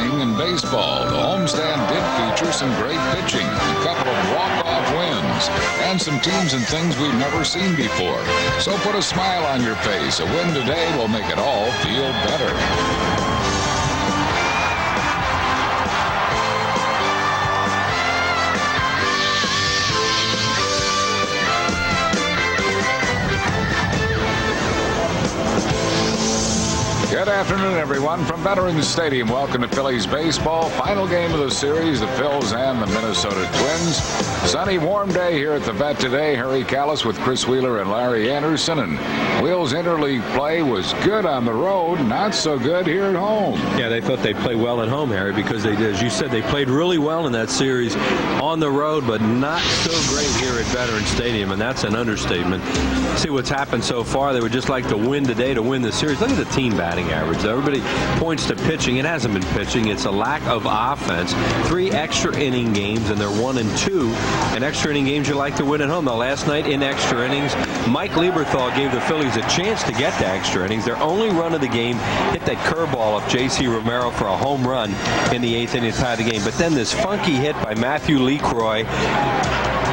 spring in baseball. The homestand did feature some great pitching, a couple of walk-off wins, and some teams and things we've never seen before. So put a smile on your face. A win today will make it all feel better. Good afternoon, everyone. From Veterans Stadium, welcome to Phillies baseball. Final game of the series, the Phils and the Minnesota Twins. Sunny, warm day here at the Vet today. Harry Callis with Chris Wheeler and Larry Anderson. And Wheels interleague play was good on the road, not so good here at home. Yeah, they thought they'd play well at home, Harry, because they did. As you said, they played really well in that series on the road, but not so great here at Veterans Stadium, and that's an understatement. See what's happened so far. They would just like to win today to win the series. Look at the team batting average. Everybody points to pitching. It hasn't been pitching. It's a lack of offense. 3 extra inning games, and they're 1-2. And extra inning games you like to win at home. Now, last night in extra innings, Mike Lieberthal gave the Phillies a chance to get to extra innings. Their only run of the game hit that curveball of J.C. Romero for a home run in the 8th inning to tie the game. But then this funky hit by Matthew LeCroy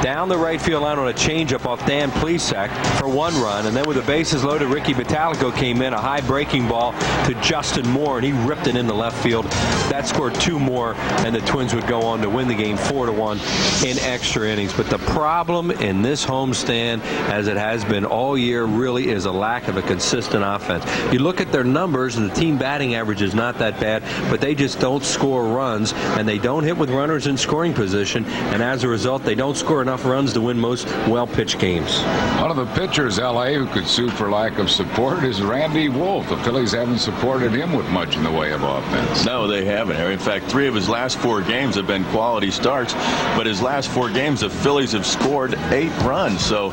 down the right field line on a changeup off Dan Plesac for 1 run. And then with the bases loaded, Ricky Bottalico came in, a high breaking ball to Justin Moore, and he ripped it into left field. That scored 2 more, and the Twins would go on to win the game 4-1 in extra innings. But the problem in this homestand, as it has been all year, really is a lack of a consistent offense. You look at their numbers, and the team batting average is not that bad, but they just don't score runs, and they don't hit with runners in scoring position, and as a result, they don't score enough runs to win most well-pitched games. One of the pitchers, L.A., who could sue for lack of support is Randy Wolf. The Phillies haven't supported him with much in the way of offense. No, they haven't, Harry. In fact, 3 of his last 4 games have been quality starts, but his last 4 games, the Phillies have scored 8 runs. So,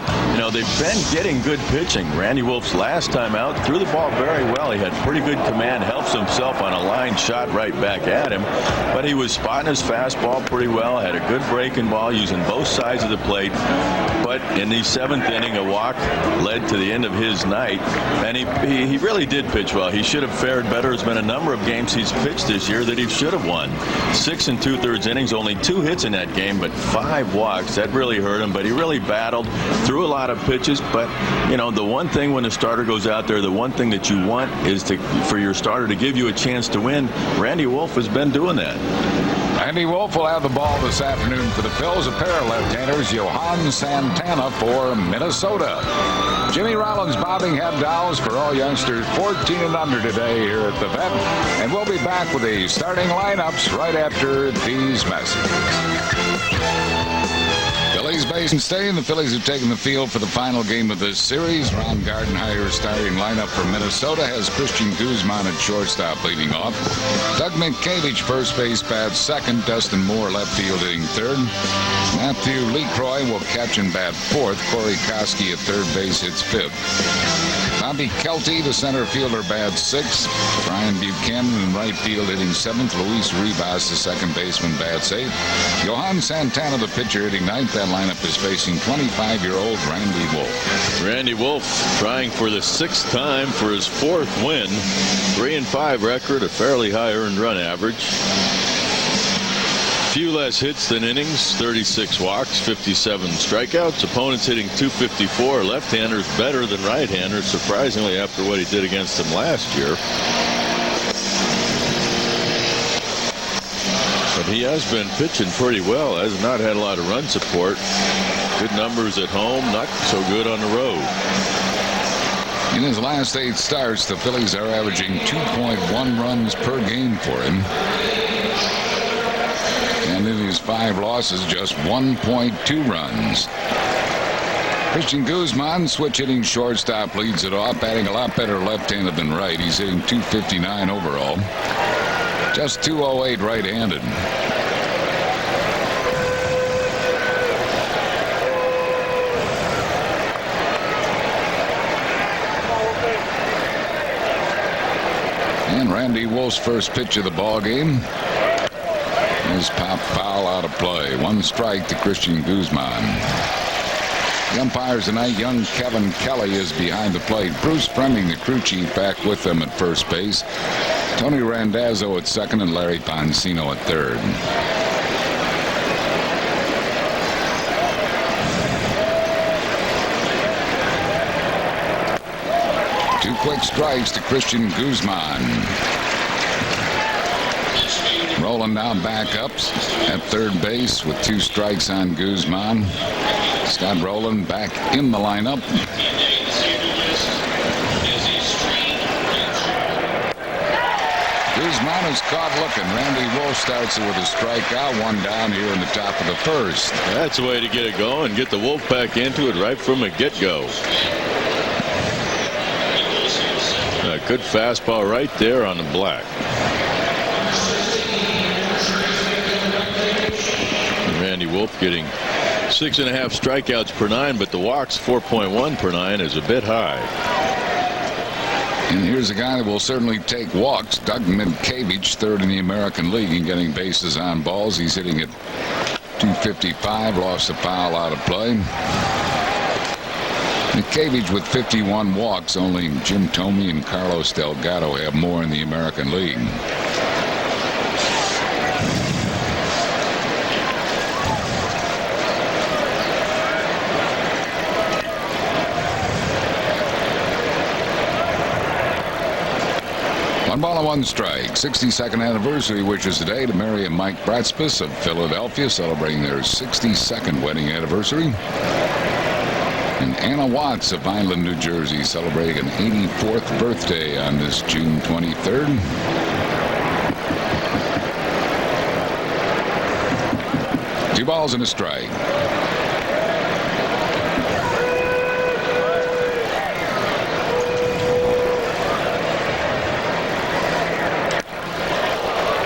they've been getting good pitching. Randy Wolf's last time out threw the ball very well. He had pretty good command, helps himself on a line shot right back at him, but he was spotting his fastball pretty well, had a good breaking ball using both sides of the plate. But in the 7th inning, a walk led to the end of his night, and he really did pitch well. He should have fared better. There's been a number of games he's pitched this year that he should have won. 6 2/3 innings, only 2 hits in that game, but 5 walks. That really hurt him, but he really battled, threw a lot of pitches. But, the one thing when a starter goes out there, the one thing that you want is for your starter to give you a chance to win. Randy Wolf has been doing that. Randy Wolf will have the ball this afternoon for the Phils. A pair of left-handers, Johan Santana for Minnesota. Jimmy Rollins bobbing head dowels for all youngsters 14 and under today here at the Vet. And we'll be back with the starting lineups right after these messages. Phillies base and stay. The Phillies have taken the field for the final game of this series. Ron Gardenhire's starting lineup for Minnesota has Christian Guzman at shortstop leading off. Doug Mientkiewicz first base bats second. Dustin Moore left field hitting third. Matthew LeCroy will catch and bat fourth. Corey Koski at third base hits fifth. Bobby Kelty, the center fielder, bats sixth. Brian Buchanan in right field hitting seventh. Luis Rivas, the second baseman, bats eighth. Johan Santana, the pitcher, hitting ninth. That lineup is facing 25-year-old Randy Wolf. Randy Wolf trying for the 6th time for his 4th win. 3-5 record, a fairly high earned run average. Few less hits than innings, 36 walks, 57 strikeouts. Opponents hitting .254. Left-handers better than right-handers, surprisingly, after what he did against them last year. But he has been pitching pretty well, has not had a lot of run support. Good numbers at home, not so good on the road. In his last 8 starts, the Phillies are averaging 2.1 runs per game for him. And in his 5 losses, just 1.2 runs. Christian Guzman, switch hitting shortstop, leads it off, batting a lot better left-handed than right. He's hitting .259 overall. Just .208 right-handed. And Randy Wolf's first pitch of the ball game is pop foul out of play. 1 strike to Christian Guzman. The umpires tonight, young Kevin Kelly is behind the plate. Bruce Fleming, the crew chief, back with them at first base. Tony Randazzo at second and Larry Poncino at third. Two quick strikes to Christian Guzman. Rolling down backups at third base with 2 strikes on Guzman. Scott Rowland back in the lineup. Guzman is caught looking. Randy Wolf starts it with a strikeout. 1 down here in the top of the first. That's the way to get it going. Get the Wolf back into it right from the get-go. A good fastball right there on the black. Randy Wolf getting 6.5 strikeouts per 9, but the walks 4.1 per 9 is a bit high. And here's a guy that will certainly take walks. Doug Mientkiewicz, third in the American League in getting bases on balls. He's hitting at .255. Lost a foul out of play. Mientkiewicz with 51 walks. Only Jim Thome and Carlos Delgado have more in the American League. One ball and 1 strike. 62nd anniversary wishes today to Mary and Mike Bratspis of Philadelphia, celebrating their 62nd wedding anniversary. And Anna Watts of Vineland, New Jersey, celebrating an 84th birthday on this June 23rd. Two balls and a strike.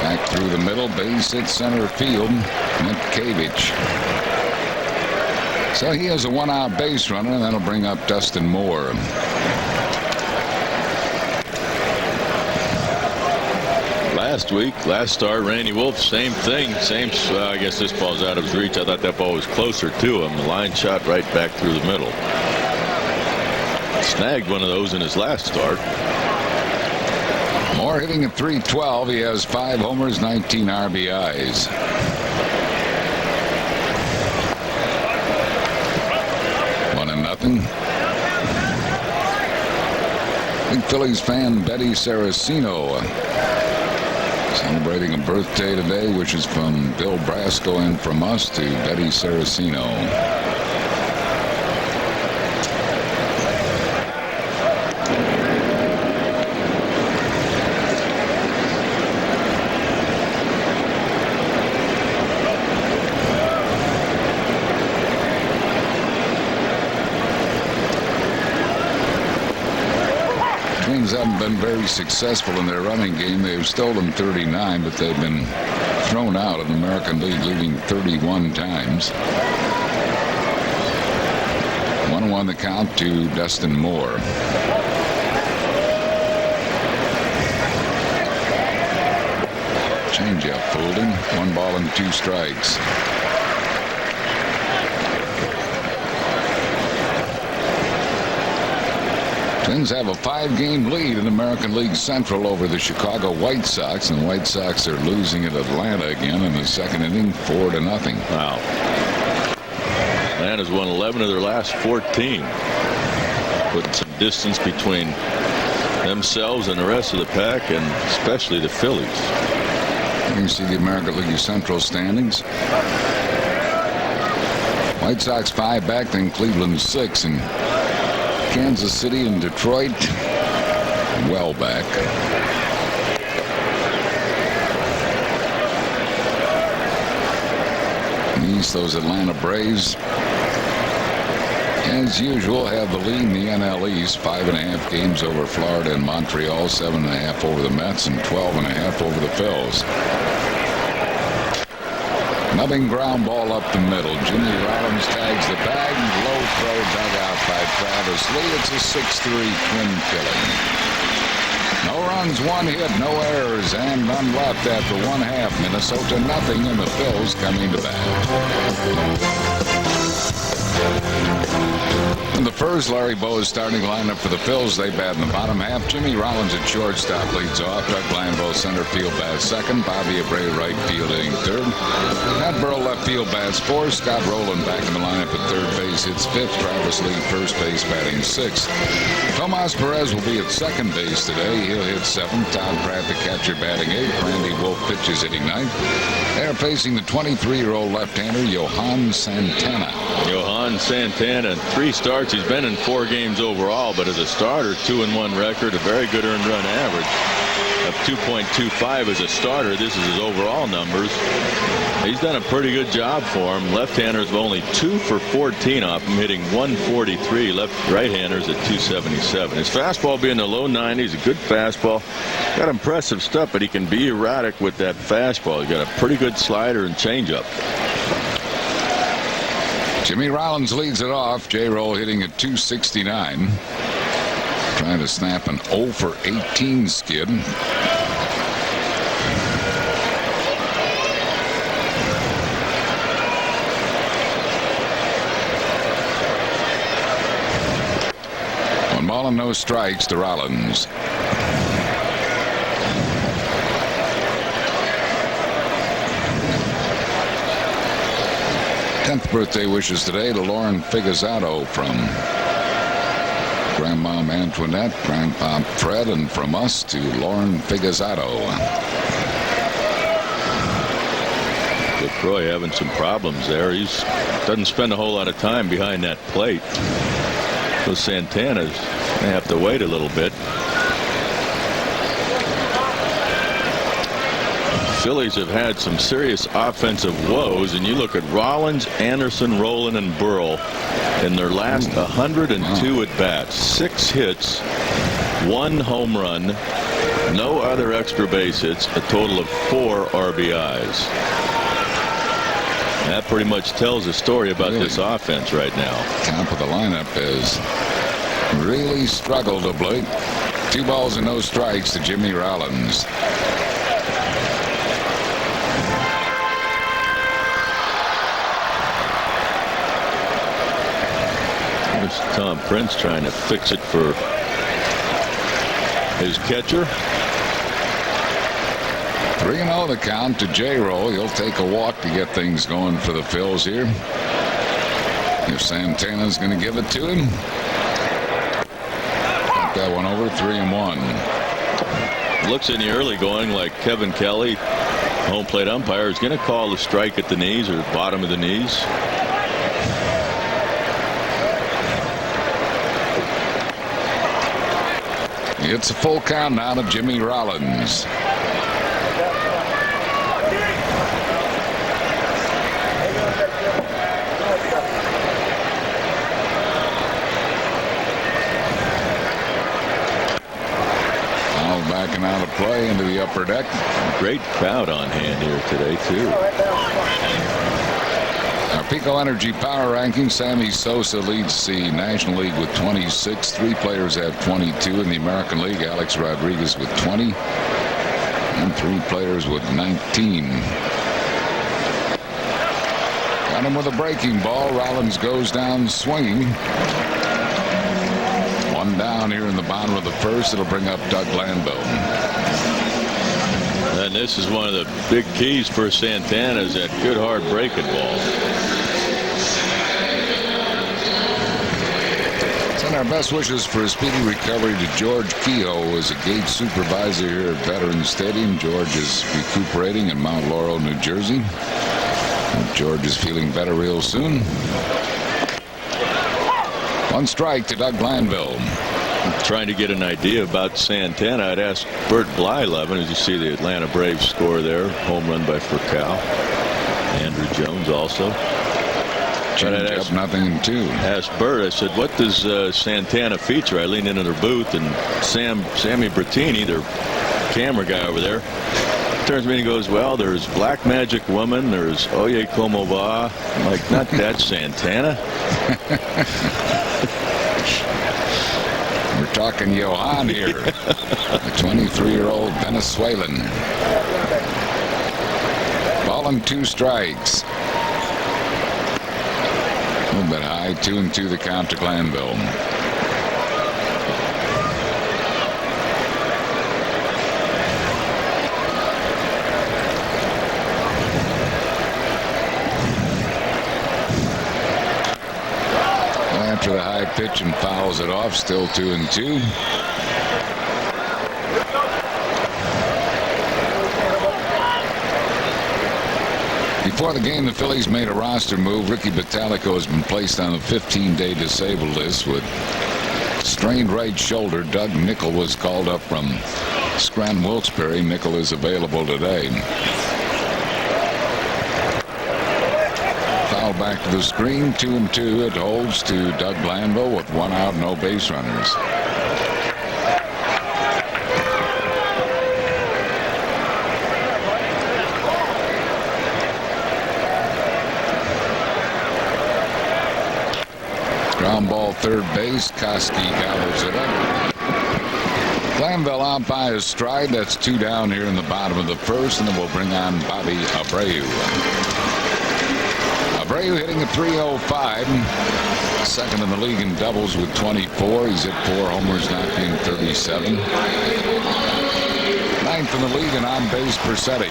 Back through the middle, base hit center field. Mientkiewicz. So he has a 1-out base runner, and that'll bring up Dustin Moore. Last start, Randy Wolf, same thing. I guess this ball's out of his reach. I thought that ball was closer to him. The line shot right back through the middle. Snagged one of those in his last start. Moore hitting at .312. He has 5 homers, 19 RBIs. Big Phillies fan Betty Saraceno celebrating a birthday today, which is from Bill Brasco and from us to Betty Saraceno. Haven't been very successful in their running game. They've stolen 39, but they've been thrown out of the American League, leading 31 times. 1-1 the count to Dustin Moore. Changeup fooled him. 1 ball and 2 strikes. Twins have a 5-game lead in American League Central over the Chicago White Sox, and the White Sox are losing at Atlanta again in the second inning, 4-0. Wow. Atlanta's won 11 of their last 14. Putting some distance between themselves and the rest of the pack, and especially the Phillies. You can see the American League Central standings. White Sox 5 back, then Cleveland 6, and Kansas City and Detroit well back. In the East, those Atlanta Braves, as usual, have the lead in the NL East. 5.5 games over Florida and Montreal, 7.5 over the Mets, and 12.5 over the Phils. Nubbing ground ball up the middle. Jimmy Rollins tags the bag. Low throw dug out by Travis Lee. It's a 6-3 Twin killing. No runs, 1 hit, no errors, and none left after 1/2. Minnesota nothing, and the Phils coming to bat. And the first. Larry Bowa's starting lineup for the Phils. They bat in the bottom half. Jimmy Rollins at shortstop leads off. Doug Glanville center field bats second. Bobby Abreu right field hitting third. Matt Burrow left field bats fourth. Scott Rowland back in the lineup at third base hits fifth. Travis Lee first base batting sixth. Tomas Perez will be at second base today. He'll hit seventh. Todd Pratt the catcher batting eighth. Randy Wolf pitches hitting ninth. They're facing the 23-year-old left-hander Johan Santana. Johan Santana, 3 starts. He's been in 4 games overall, but as a starter, 2-1 record, a very good earned run average of 2.25 as a starter. This is his overall numbers. He's done a pretty good job for him. Left-handers have only 2 for 14 off him, hitting 143. Right-handers at 277. His fastball being in the low 90s, a good fastball. Got impressive stuff, but he can be erratic with that fastball. He's got a pretty good slider and changeup. Jimmy Rollins leads it off. J-Roll hitting at 269. Trying to snap an 0 for 18 skid. One ball and no strikes to Rollins. 10th birthday wishes today to Lauren Figazzotto from Grandmom Antoinette, Grandpa Fred, and from us to Lauren Figazzotto. LaCroix having some problems there. He doesn't spend a whole lot of time behind that plate. So Santana's may have to wait a little bit. Phillies have had some serious offensive woes, and you look at Rollins, Anderson, Rowland, and Burrell in their last 102 at bats, 6 hits, 1 home run, no other extra base hits, a total of 4 RBIs. That pretty much tells a story about this offense right now. Top of the lineup has really struggled of late. 2 balls and no strikes to Jimmy Rollins. Tom Prince trying to fix it for his catcher. 3-0 the count to J-Roll. He'll take a walk to get things going for the Phils here. If Santana's going to give it to him. Got that one over. 3-1. Looks in the early going like Kevin Kelly, home plate umpire, is going to call the strike at the knees or bottom of the knees. It's a full count now to Jimmy Rollins. All backing out of play into the upper deck. Great crowd on hand here today, too. Our Pico Energy Power Ranking, Sammy Sosa leads the National League with 26. 3 players have 22 in the American League. Alex Rodriguez with 20. And 3 players with 19. Got him with a breaking ball. Rollins goes down swinging. 1 down here in the bottom of the first. It'll bring up Doug Glanville. And this is one of the big keys for Santana, is that good hard breaking ball. Send our best wishes for a speedy recovery to George Kehoe, who is a gate supervisor here at Veterans Stadium. George is recuperating in Mount Laurel, New Jersey. And George is feeling better real soon. 1 strike to Doug Glanville. Trying to get an idea about Santana, I'd ask Bert Blyleven, as you see the Atlanta Braves score there, home run by Furcal. Andrew Jones also. Change up, nothing in 2. Asked Bert, I said, what does Santana feature? I leaned into their booth, and Sammy Bertini, their camera guy over there, turns to me and goes, well, there's Black Magic Woman, there's Oye Como Va. I'm like, not that Santana. We're talking Johan here. The 23-year-old Venezuelan. Ball and 2 strikes. A little bit high. 2-2 the count to Glanville. After the high pitch and fouls it off. Still 2-2. Before the game, the Phillies made a roster move. Ricky Bottalico has been placed on the 15-day disabled list with strained right shoulder. Doug Nickel was called up from Scranton Wilkes-Barre. Nickel is available today. Foul back to the screen. 2-2. It holds to Doug Glanville with 1 out, no base runners. Ground ball third base. Koski gathers it up. Glanville out by his stride. That's 2 down here in the bottom of the first, and then we'll bring on Bobby Abreu. Abreu hitting a .305. Second in the league in doubles with 24. He's hit 4 homers, knocking 37. Ninth in the league in on-base percentage.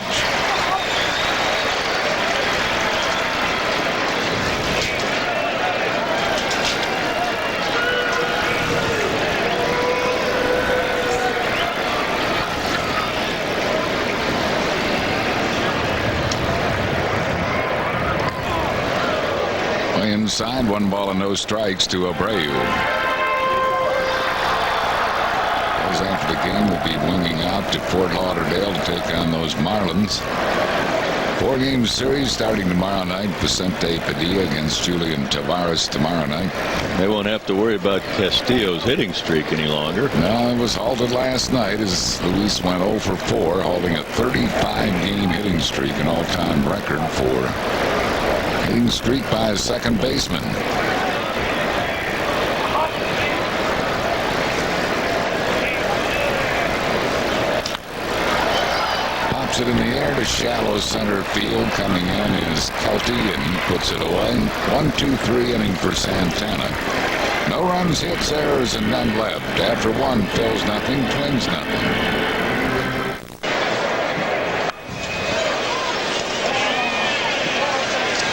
Inside, 1 ball and no strikes to Abreu. Those after the game will be winging out to Fort Lauderdale to take on those Marlins. 4-game series starting tomorrow night. Vicente Padilla against Julian Tavares tomorrow night. They won't have to worry about Castillo's hitting streak any longer. No, it was halted last night as Luis went 0 for 4, holding a 35-game hitting streak, an all-time record for hitting streak by a second baseman. Pops it in the air to shallow center field. Coming in is Kelty, and he puts it away. 1-2-3 inning for Santana. No runs, hits, errors, and none left. After 1, Phil's nothing, Twins nothing.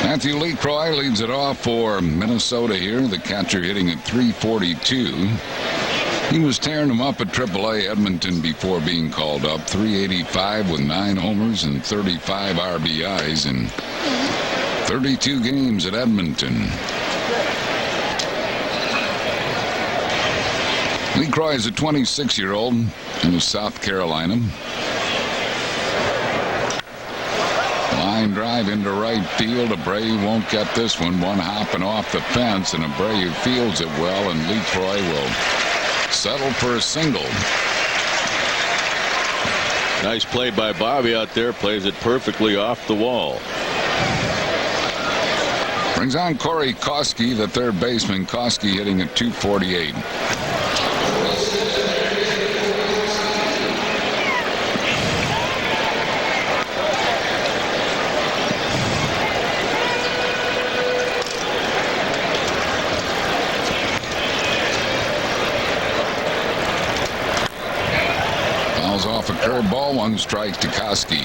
Matthew LeCroy leads it off for Minnesota here. The catcher hitting at .342. He was tearing them up at AAA Edmonton before being called up. .385 with 9 homers and 35 RBIs in 32 games at Edmonton. LeCroy is a 26-year-old in South Carolina. Line drive into right field. Abreu won't get this one. One hopping off the fence, and Abreu fields it well, and LeCroy will settle for a single. Nice play by Bobby out there. Plays it perfectly off the wall. Brings on Corey Koski, the third baseman. Koski hitting at .248. Off a curveball, 1 strike to Koski.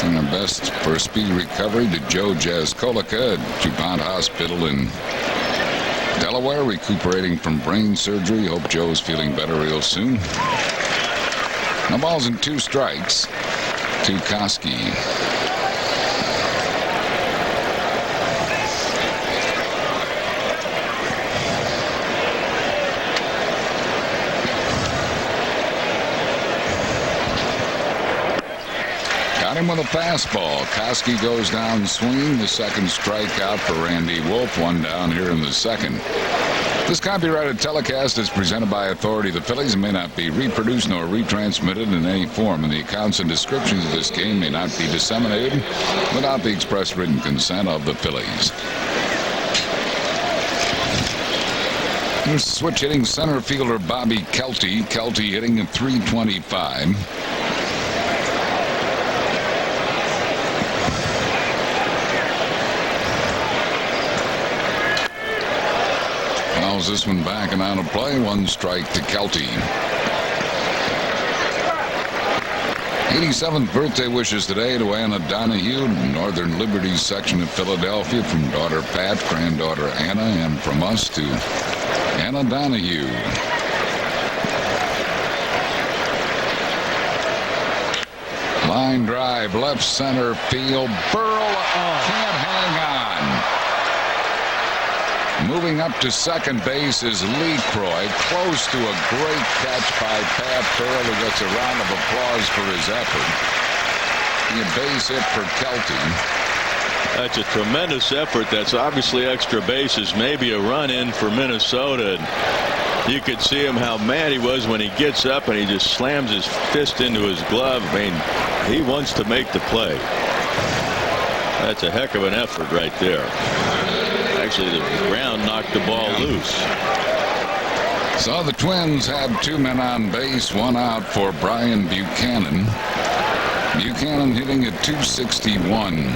And our best for speed recovery to Joe Jaskolika at DuPont Hospital in Delaware, recuperating from brain surgery. Hope Joe's feeling better real soon. No balls and 2 strikes to Koski. Him with a fastball. Koski goes down swinging. The second strikeout for Randy Wolf. 1 down here in the second. This copyrighted telecast is presented by authority of the Phillies and may not be reproduced nor retransmitted in any form, and the accounts and descriptions of this game may not be disseminated without the express written consent of the Phillies. Here's switch hitting center fielder Bobby Kelty. Kelty hitting at .325. Fouls this one back and out of play. 1 strike to Kelty. 87th birthday wishes today to Anna Donahue, Northern Liberties section of Philadelphia, from daughter Pat, granddaughter Anna, and from us to Anna Donahue. Line drive, left center field. Burrow can't hang on. Moving up to second base is Lee Croy, close to a great catch by Pat Burrow, who gets a round of applause for his effort. A base hit for Kelty. That's a tremendous effort. That's obviously extra bases, maybe a run in for Minnesota. You could see him how mad he was when he gets up and he just slams his fist into his glove. I mean, he wants to make the play. That's a heck of an effort right there. Actually, the ground knocked the ball loose. So the Twins have 2 men on base, 1 out for Brian Buchanan. Buchanan hitting at .261.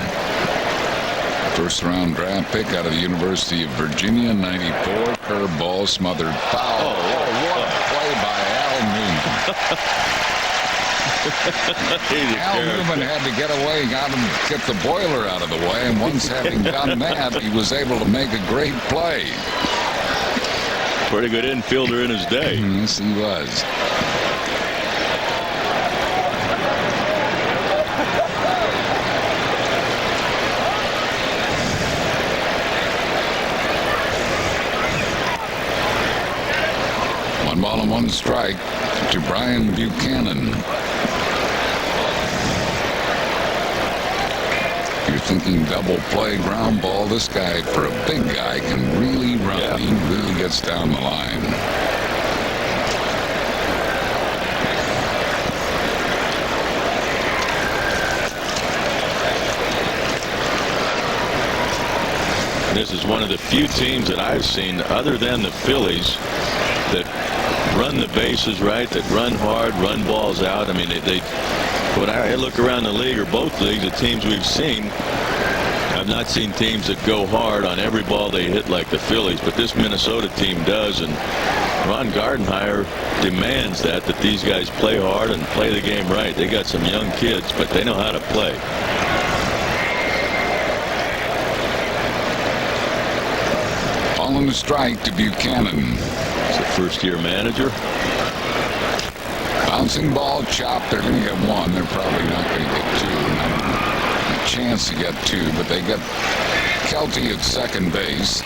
First round draft pick out of the University of Virginia, 94. Curveball, smothered foul. What a play by Al Newman. Al Newman had to get away, get the boiler out of the way, and once having done that, he was able to make a great play. Pretty good infielder in his day. Yes, he was. One ball and 1 strike to Brian Buchanan. You're thinking double play, ground ball. This guy, for a big guy, can really run. Yeah. He really gets down the line. This is one of the few teams that I've seen, other than the Phillies, that run the bases right, that run hard, run balls out. I mean, when I look around the league, or both leagues, the teams we've seen, I've not seen teams that go hard on every ball they hit like the Phillies, but this Minnesota team does, and Ron Gardenhire demands that these guys play hard and play the game right. They got some young kids, but they know how to play. Ball and a strike to Buchanan. He's a first-year manager. Bouncing ball, chopped. They're going to get 1. They're probably not going to get 2. A chance to get 2, but they get Kelty at second base.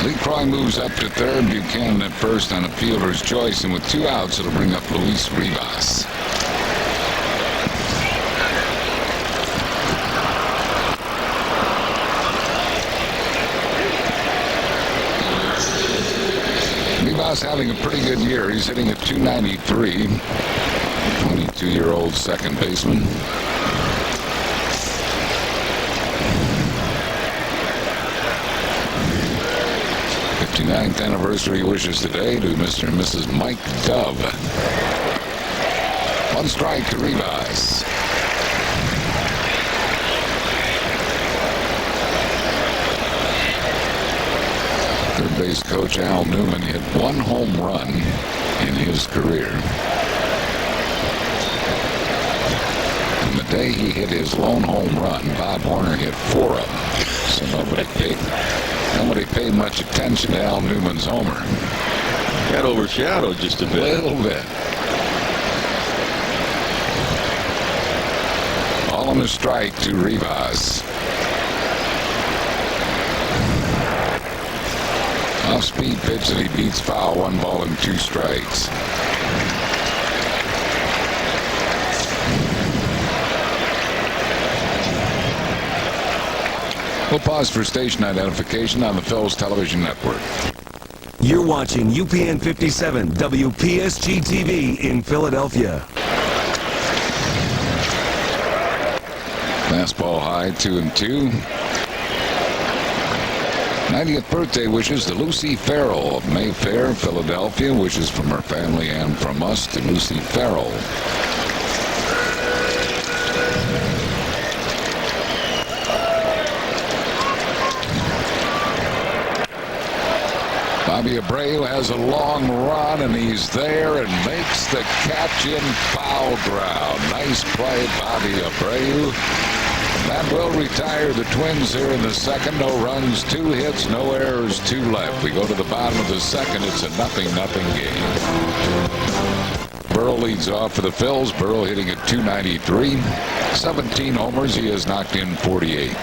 Lee Croy moves up to third. Buchanan at first on a fielder's choice, and with 2 outs, it'll bring up Luis Rivas. Rivas having a pretty good year. He's hitting at .293. 22-year-old second baseman. 59th anniversary wishes today to Mr. and Mrs. Mike Dove. 1 strike to Rivas. Third base coach Al Newman hit 1 home run in his career. And the day he hit his lone home run, Bob Warner hit 4 of them. So nobody paid much attention to Al Newman's homer. Got overshadowed just a bit. A little bit. All on a strike to Rivas. Off-speed pitch that he beats foul. 1 ball and 2 strikes. We'll pause for station identification on the Phillies Television Network. You're watching UPN 57 WPSG TV in Philadelphia. Fastball high, 2-2. 90th birthday wishes to Lucy Farrell of Mayfair, Philadelphia. Wishes from her family and from us to Lucy Farrell. Bobby Abreu has a long run, and he's there and makes the catch in foul ground. Nice play, Bobby Abreu. That will retire the Twins here in the second. No runs, 2 hits, no errors, 2 left. We go to the bottom of the second. It's a 0-0 game. Burrow leads off for the Phils. Burrow hitting at .293. 17 homers. He has knocked in 48.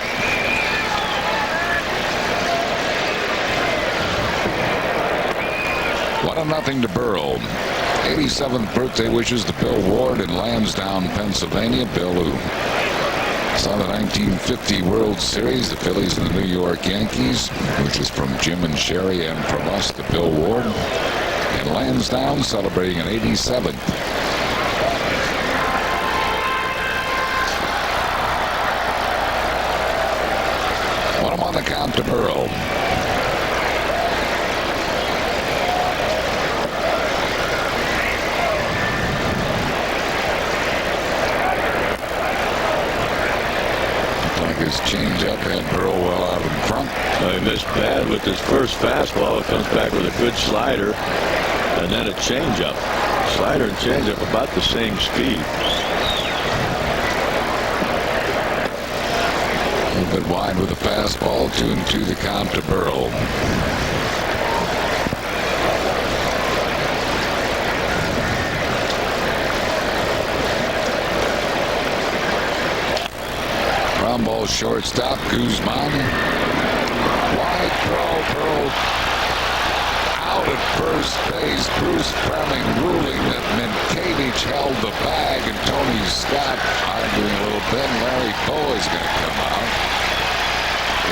What a 0 to Burrow. 87th birthday wishes to Bill Ward in Lansdowne, Pennsylvania. Bill, who saw the 1950 World Series, the Phillies and the New York Yankees, which is from Jim and Sherry and from us to Bill Ward. In Lansdowne, celebrating an 87th. One of them on the count to Burrow. His changeup had Burrow well out in front. He missed bad with his first fastball. It comes back with a good slider and then a changeup. Slider and changeup about the same speed. A little bit wide with a fastball. 2-2 the count to Burrow. Ball shortstop, Guzman. Wide throw, Burrow out at first base. Bruce Fleming ruling that Minkevich held the bag, and Tony Scott arguing a little bit. Larry Poe is going to come out.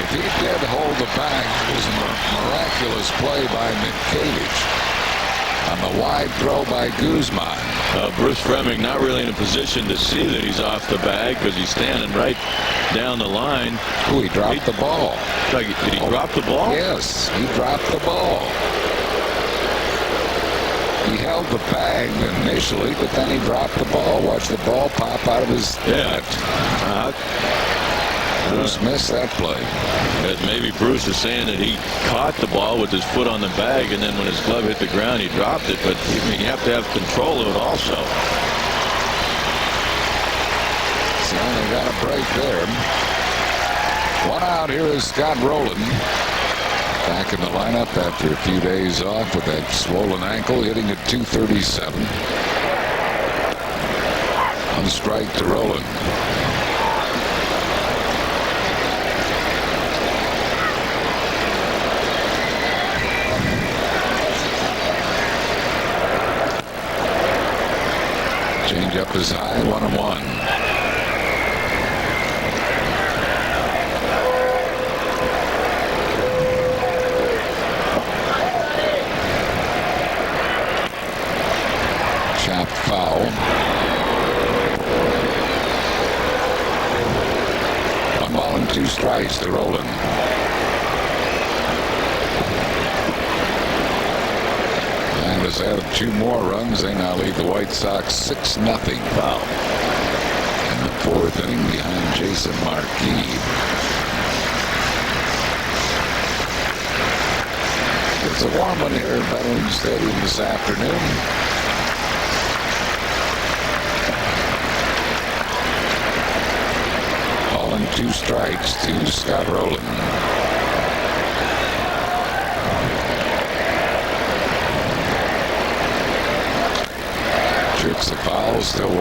If he did hold the bag, it was a miraculous play by Minkevich on the wide throw by Guzman. Bruce Fleming not really in a position to see that he's off the bag because he's standing right down the line. Oh, he dropped the ball. Did he drop the ball? Yes, he dropped the ball. He held the bag initially, but then he dropped the ball. Watch the ball pop out of his net. Bruce missed that play. Maybe Bruce is saying that he caught the ball with his foot on the bag, and then when his glove hit the ground, he dropped it. But I mean, you have to have control of it also. So they got a break there. One out. Here is Scott Rowland. Back in the lineup after a few days off with that swollen ankle, hitting at .237. On strike to Rowland. Changeup is high, 1-1. Chopped foul. 1 ball and 2 strikes to Rowland. Has added 2 more runs. They now lead the White Sox 6-0. Wow. In the 4th inning behind Jason Marquis. It's a warm one here at Veterans Stadium this afternoon. Ball and 2 strikes to Scott Rowland. Trips the foul, still 1-2.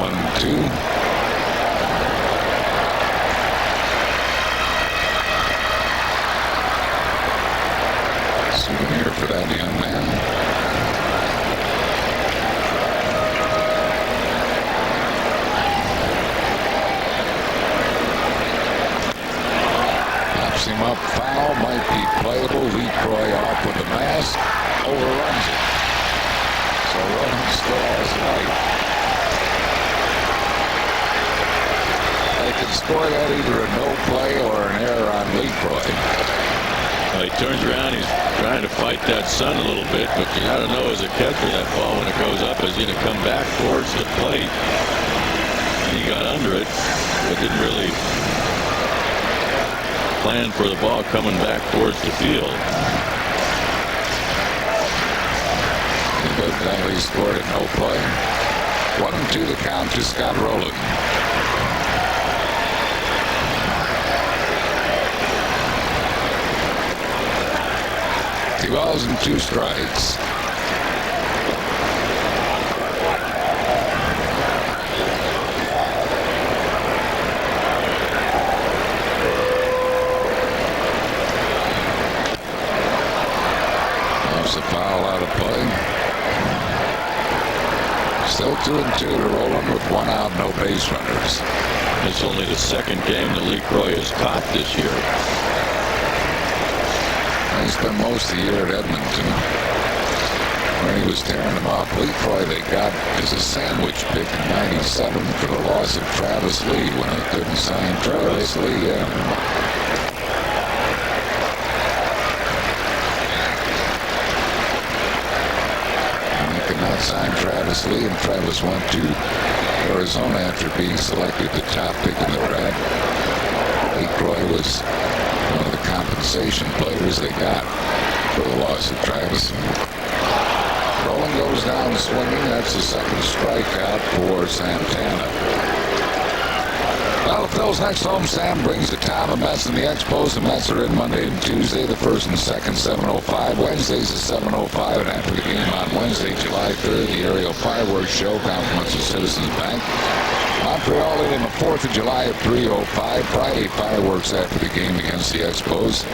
Souvenir for that young man. Pops him up, foul, might be playable. Leroy off with the mask, overruns it. So Rowland still has light. They can score that either a no play or an error on Leroy. he turns around. He's trying to fight that sun a little bit, but you got to know as a catcher that ball when it goes up is going to come back towards the plate. He got under it, but didn't really plan for the ball coming back towards the field. But Valley scored at no play. 1-2 the count to Scott Rowland. Two balls and 2 strikes. That's a foul out of play. Still 2-2 to Rowland with 1 out, no base runners. It's only the second game that LeCroy has caught this year. He spent most of the year at Edmonton when he was tearing them up. LeCroy they got as a sandwich pick in '97 for the loss of Travis Lee when they couldn't sign Travis Lee. Not signed Travis Lee, and Travis went to Arizona after being selected the top pick in the draft. LeCroy was one of the compensation players they got for the loss of Travis. Rowland goes down swinging. That's the second strikeout for Santana. Well, the Phil's next home stand brings the time of Mets and the Expos. The Mets are in Monday and Tuesday, the first and second, 7:05. Wednesdays at 7:05, and after the game on Wednesday, July 3rd, the aerial fireworks show, compliments of Citizens Bank. Montreal in on the 4th of July at 3:05. Friday, fireworks after the game against the Expos.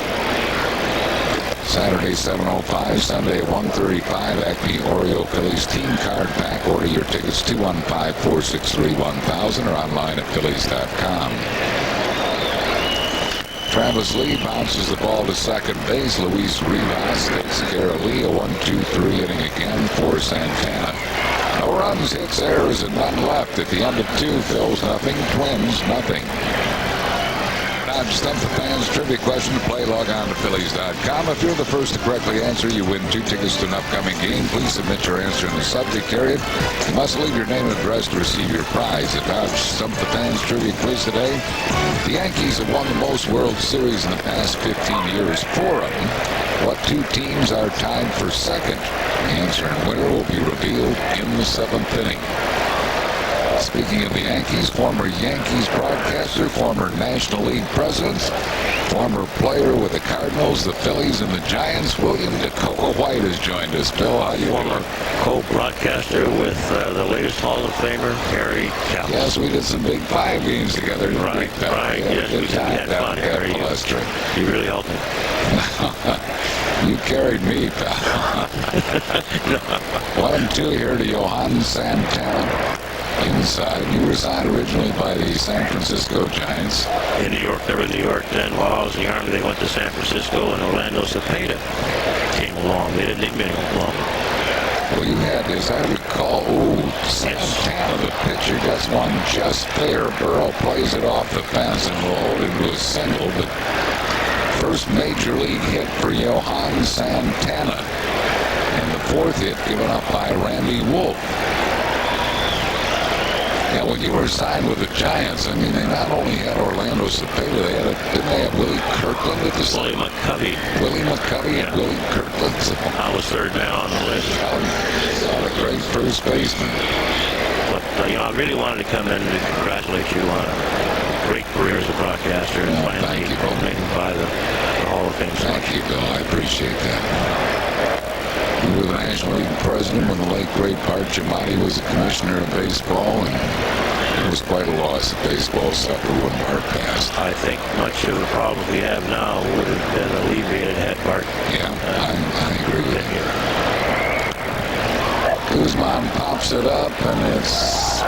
Saturday, 7:05. Sunday at 1:35. Acme Oreo Phillies team card pack. Order your tickets 215-463-1000 or online at Phillies.com. Travis Lee bounces the ball to second base. Luis Rivas takes care of Lee. A 1-2-3 inning again for Santana. No runs, hits, errors, and none left. At the end of 2, Phil's nothing, Twins nothing. Now, Stump the Fans trivia question to play. Log on to Phillies.com. If you're the first to correctly answer, you win 2 tickets to an upcoming game. Please submit your answer in the subject area. You must leave your name and address to receive your prize. The Dodge Stump the Fans trivia quiz today. The Yankees have won the most World Series in the past 15 years. 4 of them. What 2 teams are tied for second? The answer and winner will be revealed in the 7th inning. Speaking of the Yankees, former Yankees broadcaster, former National League president, former player with the Cardinals, the Phillies, and the Giants, William DeCoco White has joined us. Bill, how you former co-broadcaster with the latest Hall of Famer, Harry Chappell. Yes, we did some Big 5 games together. Right. Yes, we had fun, Harry. You really helped me. You carried me, pal. 1-2 here to Johan Santana. Inside. You were signed originally by the San Francisco Giants. In New York, they were in New York. Then while I was in the Army, they went to San Francisco, and Orlando Cepeda came along. They didn't need me long. Well, you had this, I recall, Santana, the pitcher, gets one just fair. Burrow plays it off the fence and rolled into a single. But first major league hit for Johan Santana. And the 4th hit given up by Randy Wolf. Yeah, when you were signed with the Giants, I mean, they not only had Orlando Cepeda, didn't they have Willie Kirkland at the Willie McCovey. Willie McCovey and Willie Kirkland. So I was 3rd down on the list. A great first baseman. But, I really wanted to come in and congratulate you on a great career as a broadcaster and finally named by the Hall of Fame. Thank you, Bill. I appreciate that. You were the National League president when the late, great Bart Giamatti was the commissioner of baseball, and it was quite a loss that baseball suffered when Bart passed. I think much of the problem we have now would have been alleviated had Bart. Yeah, I agree with you. Guzman pops it up, and it's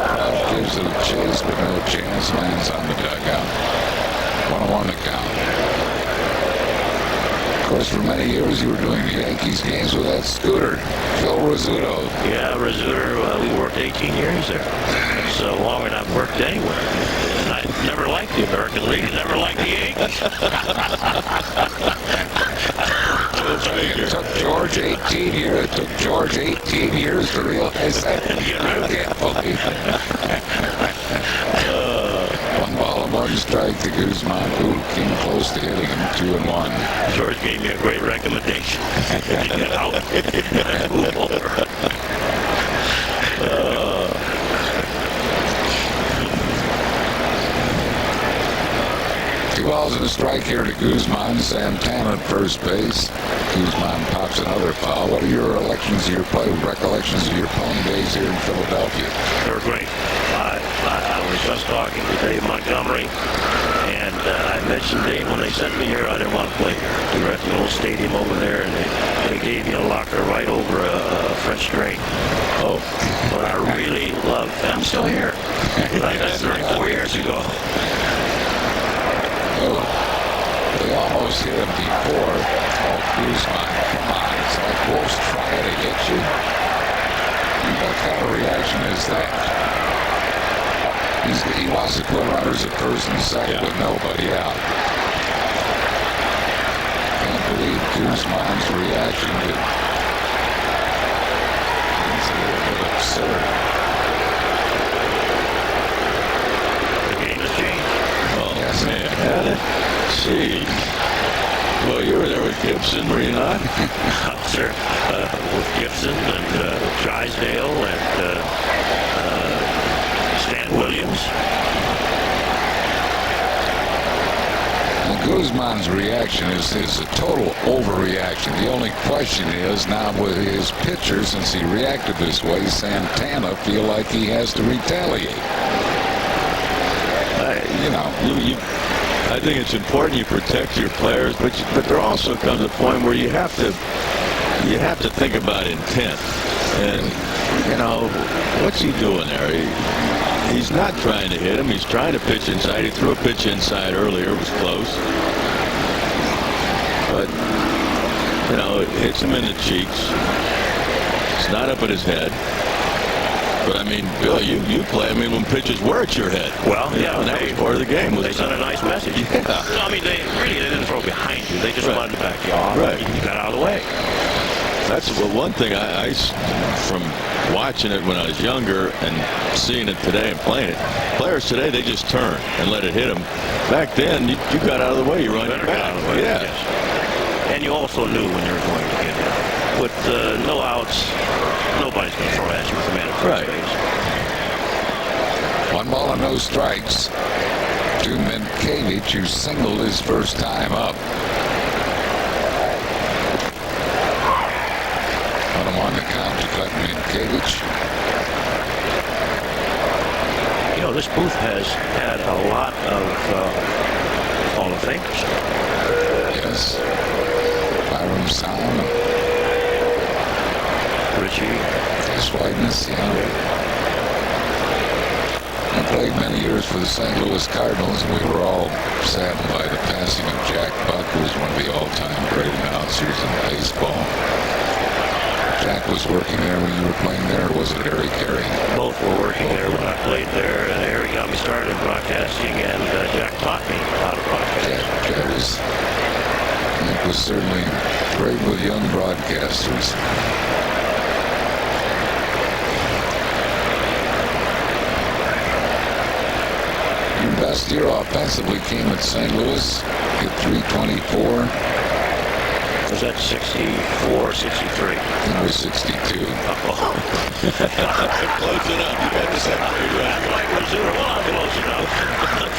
gives it a chase, but no chance. Lands on the dugout. 1-1 to count. Of course, for many years you were doing the Yankees games with that scooter, Phil Rizzuto. Yeah, Rizzuto, we worked 18 years there. So long enough worked anywhere. And I never liked the American League, never liked the Yankees. It took George 18 years. It took George 18 years to realize that. I can't believe it. 1 ball and 1 strike to Guzman, who came close to hitting him 2-1. George gave me a great recommendation to get out and move over. 2 balls and a strike here to Guzman. Santana at first base. Guzman pops another foul. What are your recollections of your playing days here in Philadelphia? They were great. I was just talking to Dave Montgomery, and I mentioned Dave when they sent me here. I didn't want to play here. We were at the old stadium over there, and they gave me a locker right over a French drain. Oh, but I really love. I'm still here. Like that's 34 years ago. Oh, they almost hit him before. Oh, Guzman, come on. It's like Wolf's trying to hit you. What kind of reaction is that? He wants to put runners at first and second with nobody out. Can't believe Guzman's reaction. It's a little bit absurd. The game has changed. Oh, yes, man. Gee. Well, you were there with Gibson, were you not? Sir, with Gibson and Drysdale and Stan Williams. Well, Guzman's reaction is a total overreaction. The only question is now with his pitcher, since he reacted this way, Santana feel like he has to retaliate. I think it's important you protect your players, but there also comes a point where you have to think about intent. And what's he doing there? He's not trying to hit him. He's trying to pitch inside. He threw a pitch inside earlier. It was close, but it hits him in the cheeks. It's not up at his head. But, I mean, Bill, you play. I mean, when pitches were at your head. Well, yeah. And that was part of the game. They sent a nice message. Yeah. No, I mean, they didn't throw behind you. They just wanted to back you off. Right. You got out of the way. That's one thing I from watching it when I was younger and seeing it today and playing it. Players today, they just turn and let it hit them. Back then, you got out of the way. You run Better back. get out of the way. Yeah. Yes. And you also knew when you were going to get hit. With no outs, nobody's going to throw at you with a man at first base. 1 ball and no strikes to Minkevich, who singled his first time up. 1-1 to count to cut Minkevich. This booth has had a lot of Hall of Famers. Yes. Byron Sound. Richie. Swideness, I played many years for the St. Louis Cardinals, and we were all saddened by the passing of Jack Buck, who was one of the all-time great announcers in baseball. Jack was working there when you were playing there, or was it Harry Carey? Both were working there when I played there, and Harry got me started in broadcasting, and Jack taught me how to broadcast. Jack was certainly great with young broadcasters. Your best year offensively came at St. Louis, hit 324. Was that 64, 63? I think it was 62. Close enough. You got the second right. Like close enough.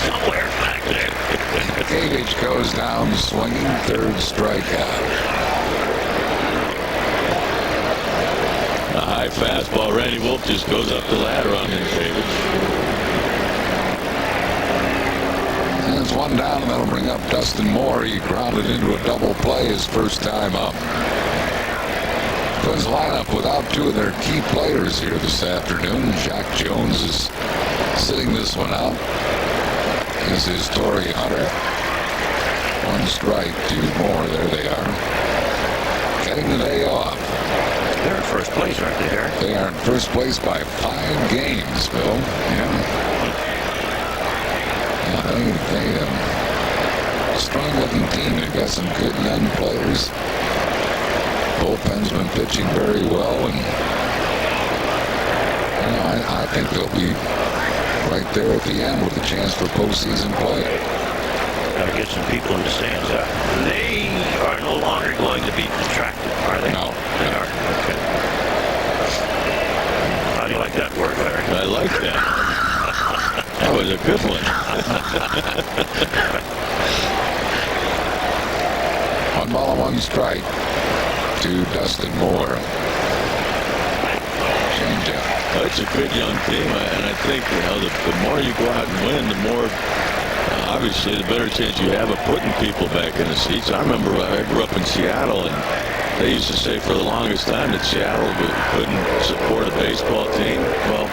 Somewhere back there. Minkevich goes down swinging, third strikeout. A high fastball. Randy Wolf just goes up the ladder on Minkevich. And it's 1 down, and that'll bring up Dustin Moore. He grounded into a double play his first time up. Twins lineup without 2 of their key players here this afternoon. Jack Jones is sitting this one out. This is Torii Hunter. 1 strike, 2 more. There they are. Getting the day off. They're in first place, aren't they, Harry? They are in first place by 5 games, Bill. They strong-looking team. They've got some good young players. bullpen's been pitching very well, and I think they'll be right there at the end with a chance for postseason play. Got to get some people in the stands. They are no longer going to be contracted, are they? No. They are. Okay. How do you like that word, Larry? I like that. That was a good one. One ball and one strike to Dustin Moore. Changeup. It's a good young team, and I think the more you go out and win, the more obviously the better chance you have of putting people back in the seats. I remember I grew up in Seattle, and they used to say for the longest time that Seattle couldn't support a baseball team. Well,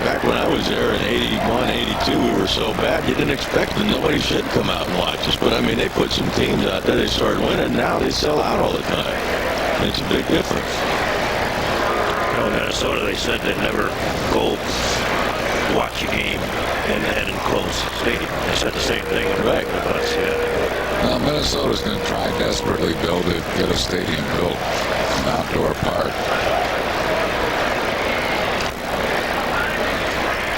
back when I was there in 81, 82, we were so bad you didn't expect that nobody should come out and watch us. But I mean, they put some teams out there, they started winning, and now they sell out all the time. It's a big difference. In Minnesota, they said they'd never go watch a game in an enclosed stadium. They said the same thing Right. with us, yeah. Well, Minnesota's going to try desperately, Bill, to get a stadium built, an outdoor park.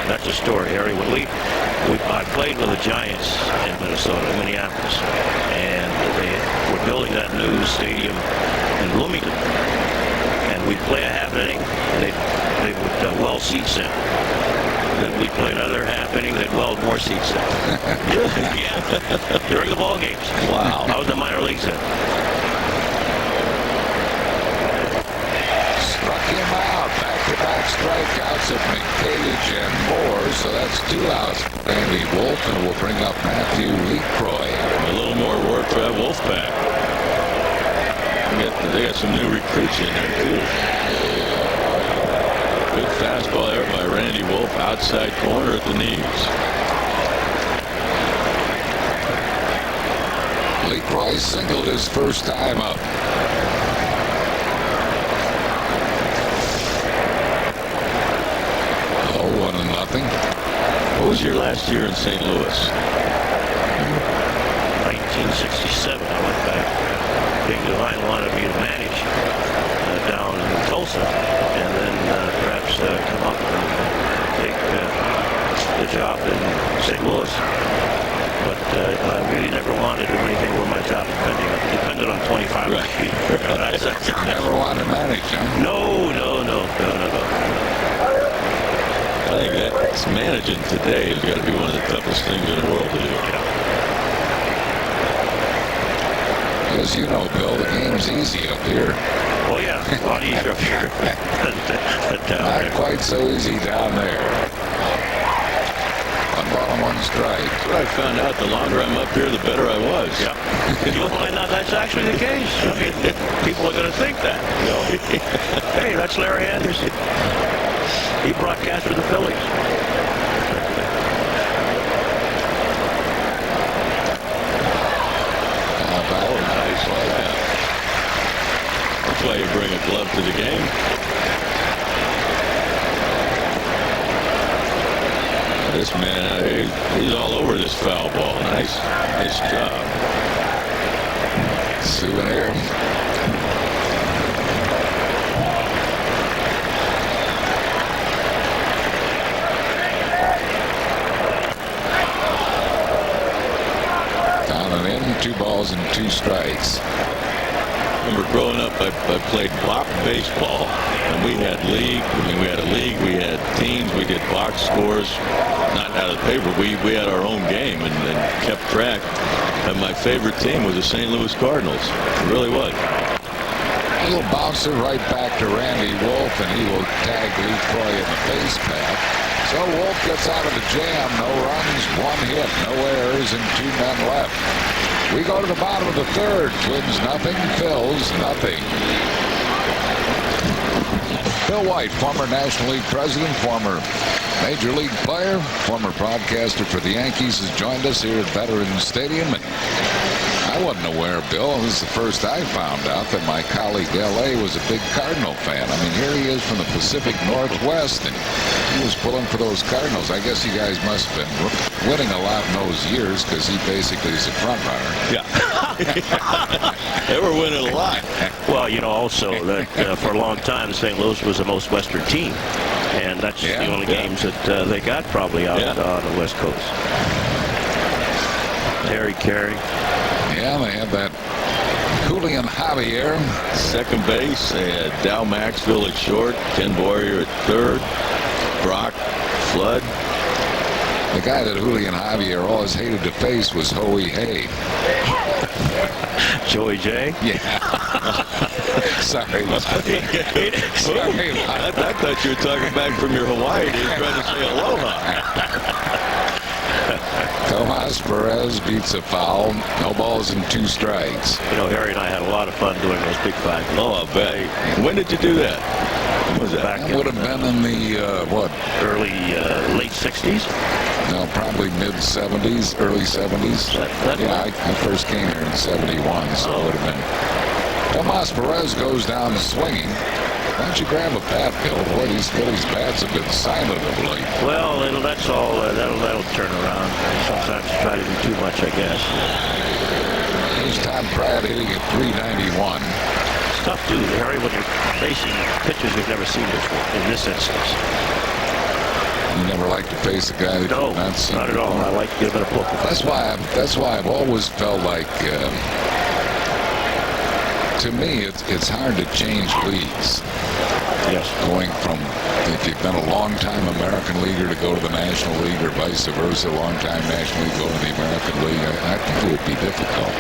That's a story, Harry. I played with the Giants in Minnesota, Minneapolis, and they were building that new stadium in Bloomington. And we'd play a half inning, and they would weld seats in. Then we'd play another half inning, they'd weld more seats in. Yeah, during the ball games. Wow. I was in the minor leagues then. Struck him out. Back-to-back strikeouts of McCage and Moore, so that's 2 outs. Randy Wolf, and will bring up Matthew Leacroy. A little more work for that Wolfpack. They got some new recruits in there, too. Good fastball there by Randy Wolf, outside corner at the knees. Leacroy singled his first time up. Oh, 1-0. What was your last year in St. Louis? 1967, I went back. Big Divine wanted me to manage down in Tulsa, and then perhaps come up and take the job in St. Louis. But I really never wanted to do anything where my job depended on 25 Right. feet. Never wanted to manage him. No. I think that's managing today has got to be one of the toughest things in the world to do. As you know, Bill, the game's easy up here. Oh, yeah, a lot easier up here than down Not there. quite so easy down there. 1 ball and 1 strike. That's what I found out. The longer I'm up here, the better I was. Yeah. You'll find out that's actually the case. I mean, people are going to think that. You know? Hey, that's Larry Anderson. He broadcast for the Phillies. Nice. Yeah. That's why you bring a glove to the game. This man, he's all over this foul ball. Nice job. Souvenir. Down and in, 2 balls and 2 strikes. Remember growing up, I played box baseball, and we had league. We had a league. We had teams. We did box scores, not out of the paper. We had our own game and kept track. And my favorite team was the St. Louis Cardinals. It really was. He'll bounce it right back to Randy Wolf, and he will tag Leacroy in the base path. So Wolf gets out of the jam. No runs, 1 hit, no errors, and 2 men left. We go to the bottom of the 3rd. Twins nothing, Phillies nothing. Bill White, former National League president, former Major League player, former broadcaster for the Yankees, has joined us here at Veterans Stadium. And I I wasn't aware, Bill. This is the first I found out that my colleague L.A. was a big Cardinal fan. I mean, here he is from the Pacific Northwest, and he was pulling for those Cardinals. I guess you guys must have been winning a lot in those years because he basically is a front runner. Yeah. They were winning a lot. Well, you know, also that for a long time, St. Louis was the most Western team. And that's the only games that they got probably out on the West Coast. Harry Carey. Yeah, they had that Julian Javier. Second base, they had Dow Maxfield at short, Ken Boyer at third, Brock, Flood. The guy that Julian Javier always hated to face was Hoey Hay. Joey J. Yeah. Sorry. Sorry. I thought you were talking back from your Hawaii days trying to say aloha. Tomas Perez beats a foul. No balls and 2 strikes. You know, Harry and I had a lot of fun doing those big 5 games. Oh, I bet. When did you do that? When was that? That would have been in the, early, late 60s? No, probably mid-70s, early 70s. Yeah, I first came here in 71, so it would have been. Tomas Perez goes down swinging. Why don't you grab a bat, Bill? Boy, these Phillies bats have been silent of late. Well, that's all. That'll turn around. Sometimes you try to do too much, I guess. Here's Todd Pratt hitting at .391. It's tough, too, Harry, when you're facing pitchers you've never seen before. In this instance. You never like to face a guy that you've not seen. Not at all. I like to give it a poke. That's why I've always felt like. To me, it's hard to change leagues. Yes. Going from, if you've been a long-time American leaguer to go to the National League or vice versa, long-time National League go to the American League, I think it would be difficult.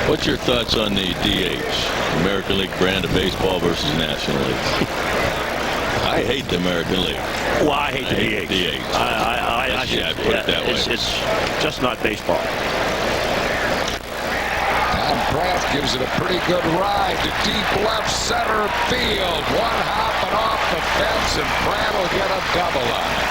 What's your thoughts on the DH, American League brand of baseball versus National League? I hate the American League. Well, I hate the DH. I put it that way. It's just not baseball. Pratt gives it a pretty good ride to deep left center field. One hopping off the fence, and Pratt will get a double on it.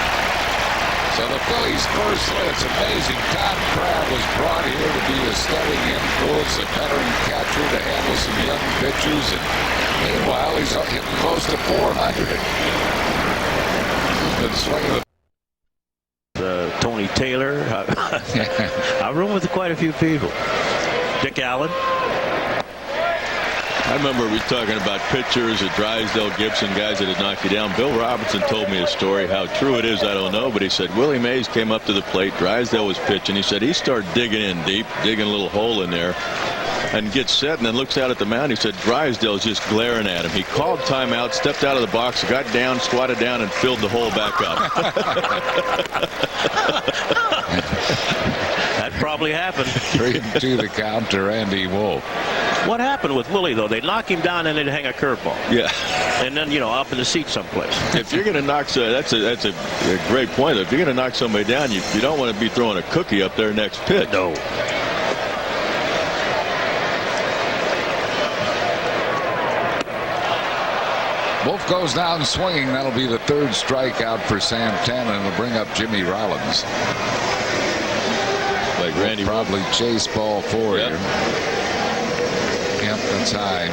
So the Phillies first, it's amazing. Todd Pratt was brought here to be a steadying influence, a veteran catcher to handle some young pitchers, and meanwhile he's hitting close to 400. He's been swinging Tony Taylor. I've roomed with quite a few people. Dick Allen. I remember we talking about pitchers at Drysdale, Gibson, guys that had knocked you down. Bill Robertson told me a story. How true it is, I don't know. But he said Willie Mays came up to the plate. Drysdale was pitching. He said he started digging in deep, digging a little hole in there, and gets set and then looks out at the mound. He said Drysdale's just glaring at him. He called timeout, stepped out of the box, got down, squatted down, and filled the hole back up. That probably happened. 3-2 the count to Randy Wolf. What happened with Willie, though? They'd knock him down and they'd hang a curveball. Yeah. And then, up in the seat someplace. If you're going to knock, that's a great point. If you're going to knock somebody down, you don't want to be throwing a cookie up their next pitch. No. Wolf goes down swinging. That'll be the 3rd strikeout for Santana, and it'll bring up Jimmy Rollins. Like Randy probably chase ball 4 here. Yep, that's high.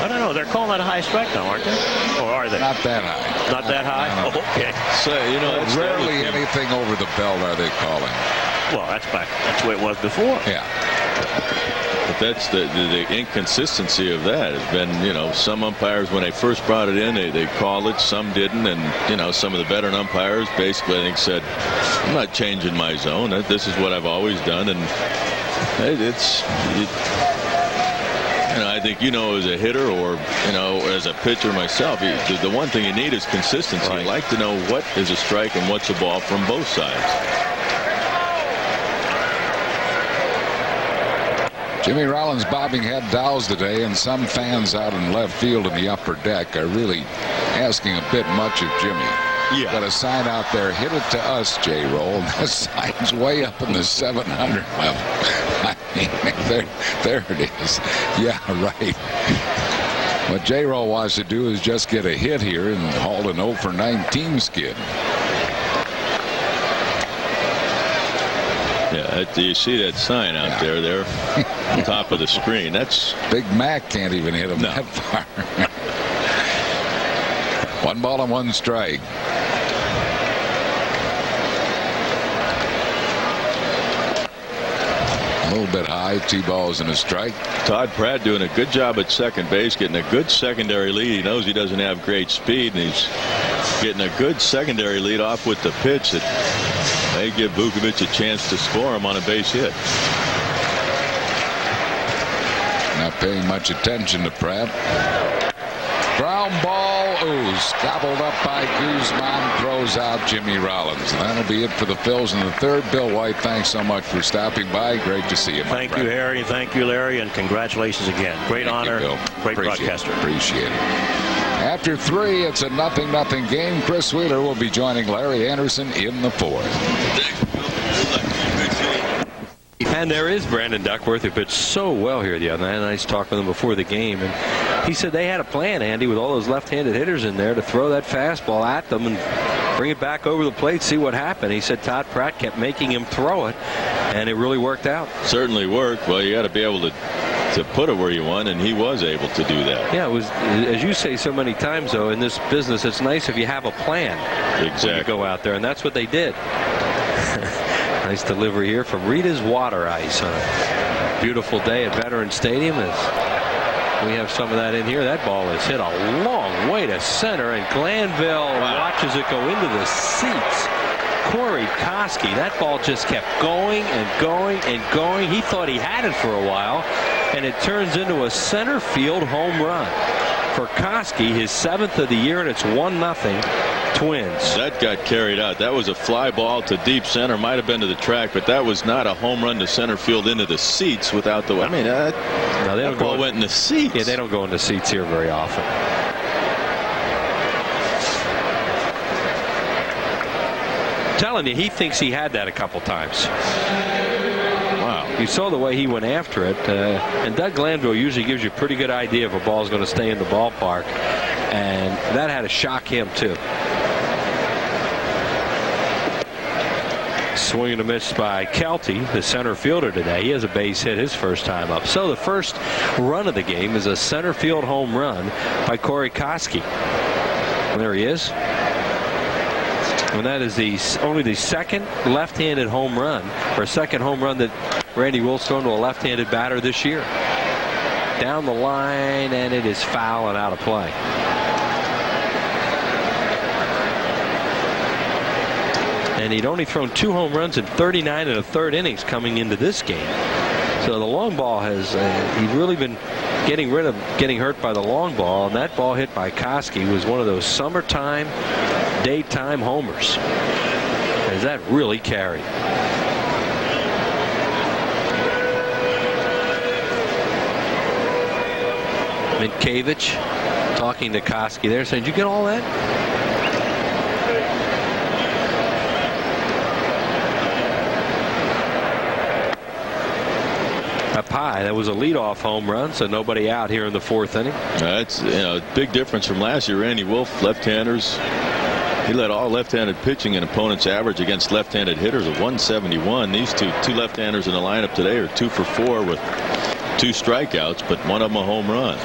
I don't know. They're calling that a high strike now, aren't they? Or are they? Not that high. Not that high? No. Oh, okay. So, rarely anything over the belt are they calling. Well, that's the way it was before. Yeah. But that's the inconsistency of that. Has been, some umpires, when they first brought it in, they called it, some didn't, and, some of the veteran umpires basically, I think, said, I'm not changing my zone. This is what I've always done, and I think, as a hitter or, as a pitcher myself, the one thing you need is consistency. Right. You like to know what is a strike and what's a ball from both sides. Jimmy Rollins bobbing head dowels today, and some fans out in left field in the upper deck are really asking a bit much of Jimmy. Yeah. Got a sign out there, hit it to us, J-Roll, and the sign's way up in the 700 level. I mean, there it is. Yeah, right. What J-Roll wants to do is just get a hit here and haul an 0 for 19 skid. Yeah, you see that sign out there on top of the screen. That's Big Mac can't even hit him that far. 1 ball and 1 strike. A little bit high, 2 balls and a strike. Todd Pratt doing a good job at second base, getting a good secondary lead. He knows he doesn't have great speed, and he's getting a good secondary lead off with the pitch that may give Vukovic a chance to score him on a base hit. Not paying much attention to Pratt. Ground ball. Ooh, gobbled up by Guzman. Throws out Jimmy Rollins. And that'll be it for the Phils in the third. Bill White, thanks so much for stopping by. Great to see you. Thank you, Harry. Thank you, Larry. And congratulations again. Great honor. Great broadcaster. Appreciate it. After 3, it's a 0-0 game. Chris Wheeler will be joining Larry Anderson in the 4th. And there is Brandon Duckworth, who pitched so well here the other night. Nice talk with him before the game. And he said they had a plan, Andy, with all those left-handed hitters in there to throw that fastball at them and bring it back over the plate, see what happened. He said Todd Pratt kept making him throw it, and it really worked out. Certainly worked. Well, you got to be able to put it where you want, and he was able to do that. Yeah, it was, as you say so many times, though, in this business, it's nice if you have a plan. Exactly. When you go out there, and that's what they did. Nice delivery here from Rita's Water Ice on a beautiful day at Veterans Stadium. As we have some of that in here. That ball is hit a long way to center, and Glanville watches it go into the seats. Corey Koski, that ball just kept going and going and going. He thought he had it for a while, and it turns into a center field home run for Koski, his 7th of the year, and it's 1-0 Twins. That got carried out. That was a fly ball to deep center. Might have been to the track, but that was not a home run to center field into the seats without the. I mean, that ball went in the seats. Yeah, they don't go in the seats here very often. I'm telling you, he thinks he had that a couple times. Wow. You saw the way he went after it. And Doug Glanville usually gives you a pretty good idea if a ball's going to stay in the ballpark. And that had to shock him, too. Swing and a miss by Kelty, the center fielder today. He has a base hit his first time up. So the first run of the game is a center field home run by Corey Koski. And there he is. And that is only the second left-handed home run, or second home run that Randy Wolf's thrown to a left-handed batter this year. Down the line, and it is foul and out of play. And he'd only thrown 2 home runs in 39 1/3 innings coming into this game. So the long ball has he's really been getting hurt by the long ball, and that ball hit by Koski was one of those summertime, daytime homers. As that really carried. Minkiewicz talking to Koski there, saying, "Did you get all that?" Up high. That was a leadoff home run, so nobody out here in the 4th inning. That's big difference from last year. Randy Wolf, left-handers. He led all left-handed pitching in opponents' average against left-handed hitters of 171. These two left-handers in the lineup today are 2 for 4 with 2 strikeouts, but one of them a home run.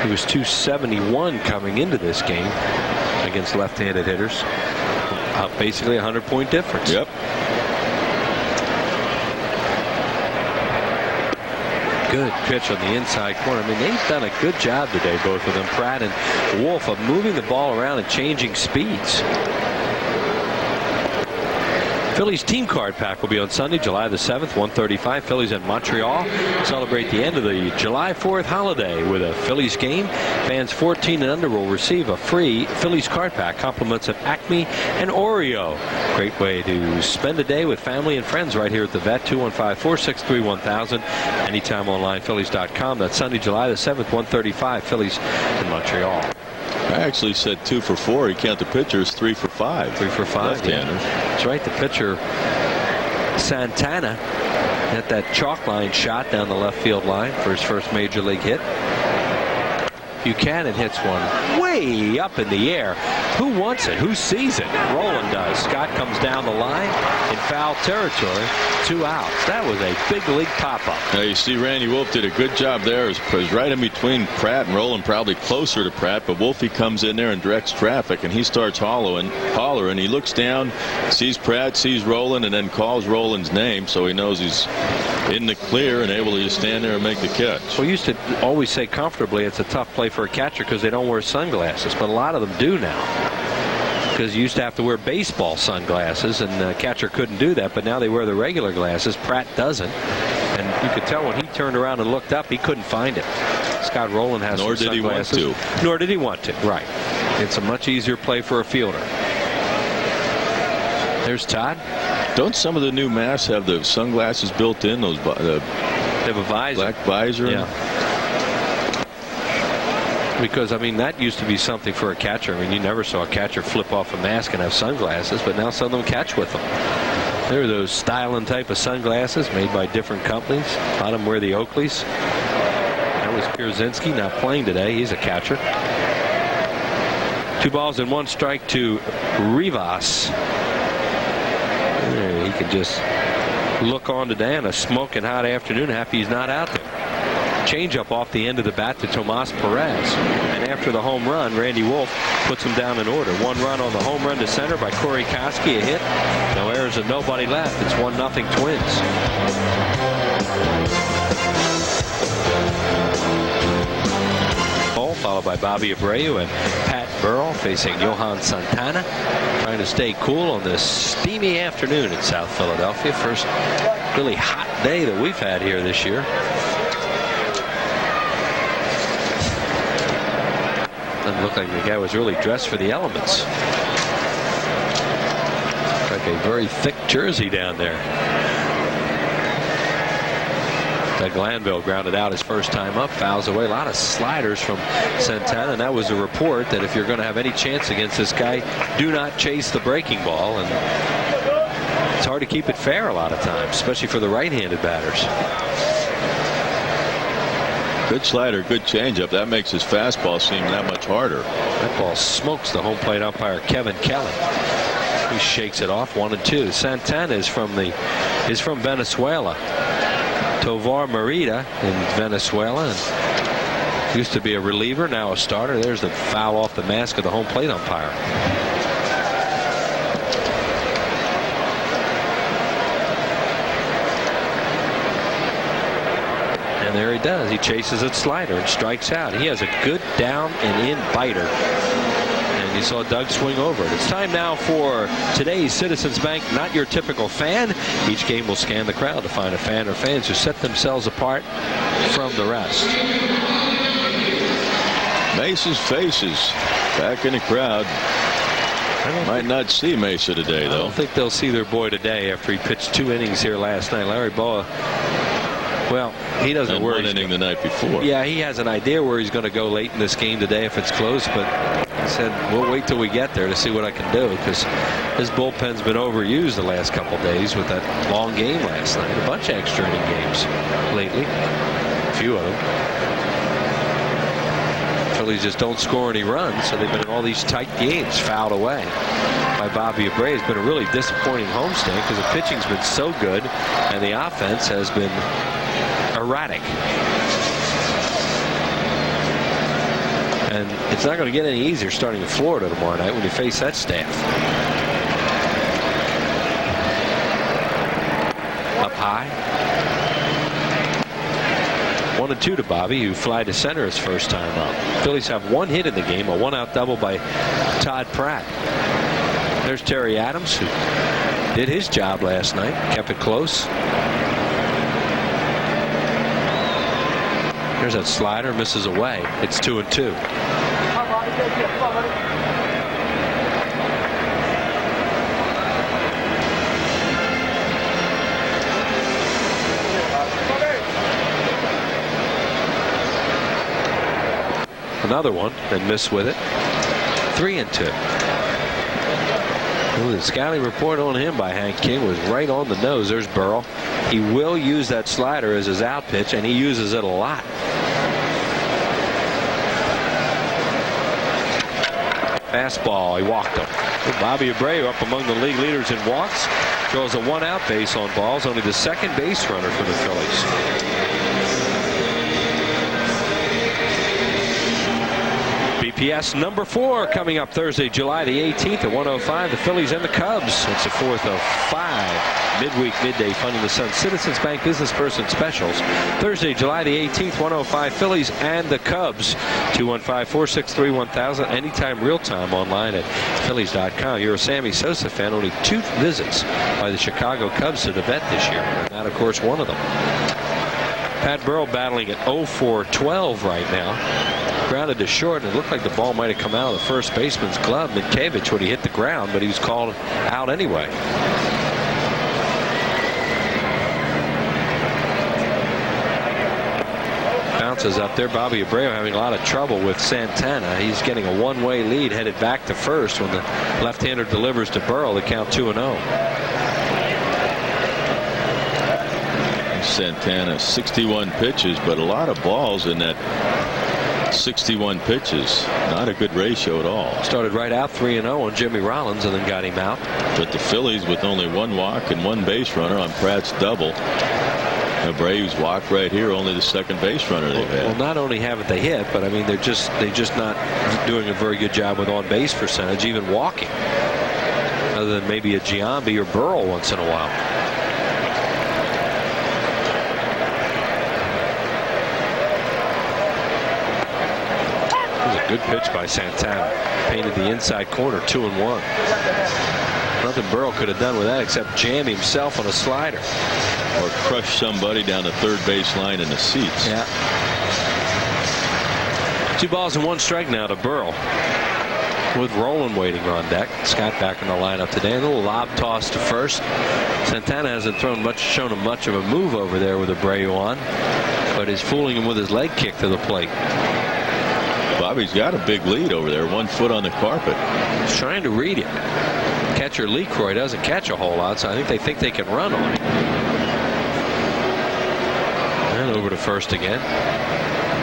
He was 271 coming into this game against left-handed hitters. Basically a 100-point difference. Yep. Good pitch on the inside corner. I mean, they've done a good job today, both of them, Pratt and Wolf, of moving the ball around and changing speeds. Phillies team card pack will be on Sunday, July the 7th, 1:35. Phillies in Montreal celebrate the end of the July 4th holiday with a Phillies game. Fans 14 and under will receive a free Phillies card pack, compliments of Acme and Oreo. Great way to spend a day with family and friends right here at the Vet. 215-463-1000. Anytime online, Phillies.com. That's Sunday, July the 7th, 1:35. Phillies in Montreal. I actually said 2 for 4. You count the pitchers, 3 for 5. 3 for 5. Left-handers. Yeah. That's right. The pitcher Santana had that chalk line shot down the left field line for his first major league hit. Buchanan hits one way up in the air. Who wants it? Who sees it? Roland does. Scott comes down the line in foul territory. 2 outs. That was a big league pop-up. Now you see Randy Wolf did a good job there. It was right in between Pratt and Roland, probably closer to Pratt, but Wolfie comes in there and directs traffic, and he starts hollering. He looks down, sees Pratt, sees Roland, and then calls Roland's name, so he knows he's in the clear and able to just stand there and make the catch. Well, we used to always say comfortably it's a tough play for a catcher because they don't wear sunglasses, but a lot of them do now. Because you used to have to wear baseball sunglasses, and the catcher couldn't do that, but now they wear the regular glasses. Pratt doesn't, and you could tell when he turned around and looked up, he couldn't find it. Scott Rowland has Nor did he want to. Nor did he want to. Right. It's a much easier play for a fielder. There's Todd. Don't some of the new masks have the sunglasses built in? Those they have a visor. Black visor. Yeah. Because, I mean, that used to be something for a catcher. I mean, you never saw a catcher flip off a mask and have sunglasses, but now some of them catch with them. There are those styling type of sunglasses made by different companies. A lot of them wear the Oakleys. That was Pierzynski, not playing today. He's a catcher. 2 balls and 1 strike to Rivas. He could just look on today on a smoking hot afternoon, happy he's not out there. Changeup off the end of the bat to Tomas Perez. And after the home run, Randy Wolf puts him down in order. 1 run on the home run to center by Corey Koski, a hit. No errors and nobody left. It's 1-0 Twins. Followed by Bobby Abreu and Pat Burrell facing Johan Santana. Trying to stay cool on this steamy afternoon in South Philadelphia. First really hot day that we've had here this year. Doesn't look like the guy was really dressed for the elements. Like a very thick jersey down there. Doug Glanville grounded out his first time up, fouls away. A lot of sliders from Santana, and that was a report that if you're going to have any chance against this guy, do not chase the breaking ball. And it's hard to keep it fair a lot of times, especially for the right-handed batters. Good slider, good changeup. That makes his fastball seem that much harder. That ball smokes the home plate umpire Kevin Kelly. He shakes it off. 1-2. Santana is from Venezuela. Tovar Merida in Venezuela. And used to be a reliever, now a starter. There's the foul off the mask of the home plate umpire. And there he does. He chases it slider and strikes out. He has a good down and in biter. You saw Doug swing over it. It's time now for today's Citizens Bank Not Your Typical Fan. Each game will scan the crowd to find a fan or fans who set themselves apart from the rest. Mesa's faces back in the crowd. Might not see Mesa today, though. I don't think they'll see their boy today after he pitched 2 innings here last night. Larry Boa, well, he doesn't worry. 1 inning the night before. Yeah, he has an idea where he's going to go late in this game today if it's close, but he said, we'll wait till we get there to see what I can do, because his bullpen's been overused the last couple days with that long game last night. A bunch of extra inning games lately. A few of them. Phillies just don't score any runs, so they've been in all these tight games fouled away by Bobby Abreu. It's been a really disappointing homestand because the pitching's been so good and the offense has been erratic. And it's not going to get any easier starting in Florida tomorrow night when you face that staff. Up high. 1-2 to Bobby, who fly to center his first time up. Phillies have 1 hit in the game, a 1-out double by Todd Pratt. There's Terry Adams, who did his job last night, kept it close. There's that slider, misses away. It's 2-2. Another one and miss with it. 3-2. Ooh, the scouting report on him by Hank King was right on the nose. There's Burrell. He will use that slider as his out pitch, and he uses it a lot. Fastball, he walked him. Bobby Abreu up among the league leaders in walks. Draws a 1-out base on balls. Only the second base runner for the Phillies. BPS number 4 coming up Thursday, July the 18th at 1:05. The Phillies and the Cubs. It's the 4th of 5 midweek, midday Fun in the Sun Citizens Bank Business Person Specials. Thursday, July the 18th, 1:05. Phillies and the Cubs. 215-463-1000. Anytime, real time online at Phillies.com. You're a Sammy Sosa fan. Only 2 visits by the Chicago Cubs to the vet this year. And that, of course, one of them. Pat Burrell battling at 0-for-12 right now. Grounded to short, and it looked like the ball might have come out of the first baseman's glove, Minkevich, when he hit the ground, but he was called out anyway. Bounces up there. Bobby Abreu having a lot of trouble with Santana. He's getting a one-way lead headed back to first when the left-hander delivers to Burrell. The count 2-0. Santana, 61 pitches, but a lot of balls in that 61 pitches. Not a good ratio at all. Started right out 3-0 on Jimmy Rollins and then got him out. But the Phillies, with only 1 walk and 1 base runner on Pratt's double. Abreu's walk right here, only the second base runner they've had. Well, not only haven't they hit, but I mean they're just not doing a very good job with on base percentage, even walking. Other than maybe a Giambi or Burrell once in a while. Good pitch by Santana. Painted the inside corner, 2-1. Nothing Burrell could have done with that except jam himself on a slider. Or crush somebody down the third base line in the seats. Yeah. 2 balls and 1 strike now to Burrell. With Roland waiting on deck. Scott back in the lineup today. A little lob toss to first. Santana hasn't shown him much of a move over there with Abreu on, but is fooling him with his leg kick to the plate. Bobby's got a big lead over there, 1 foot on the carpet. He's trying to read it. Catcher LeCroy doesn't catch a whole lot, so I think they can run on it. And over to first again.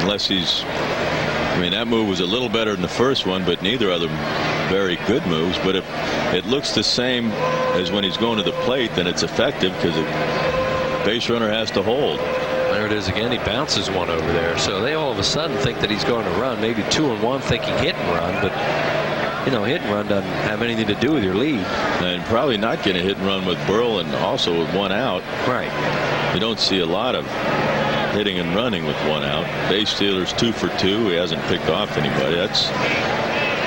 Unless I mean, that move was a little better than the first one, but neither of them very good moves. But if it looks the same as when he's going to the plate, then it's effective because the base runner has to hold. There it is again. He bounces one over there. So they all of a sudden think that he's going to run. Maybe 2-1 thinking hit and run. But, you know, hit and run doesn't have anything to do with your lead. And probably not getting a hit and run with Burrell and also with 1 out. Right. You don't see a lot of hitting and running with 1 out. Base stealers 2 for 2. He hasn't picked off anybody. That's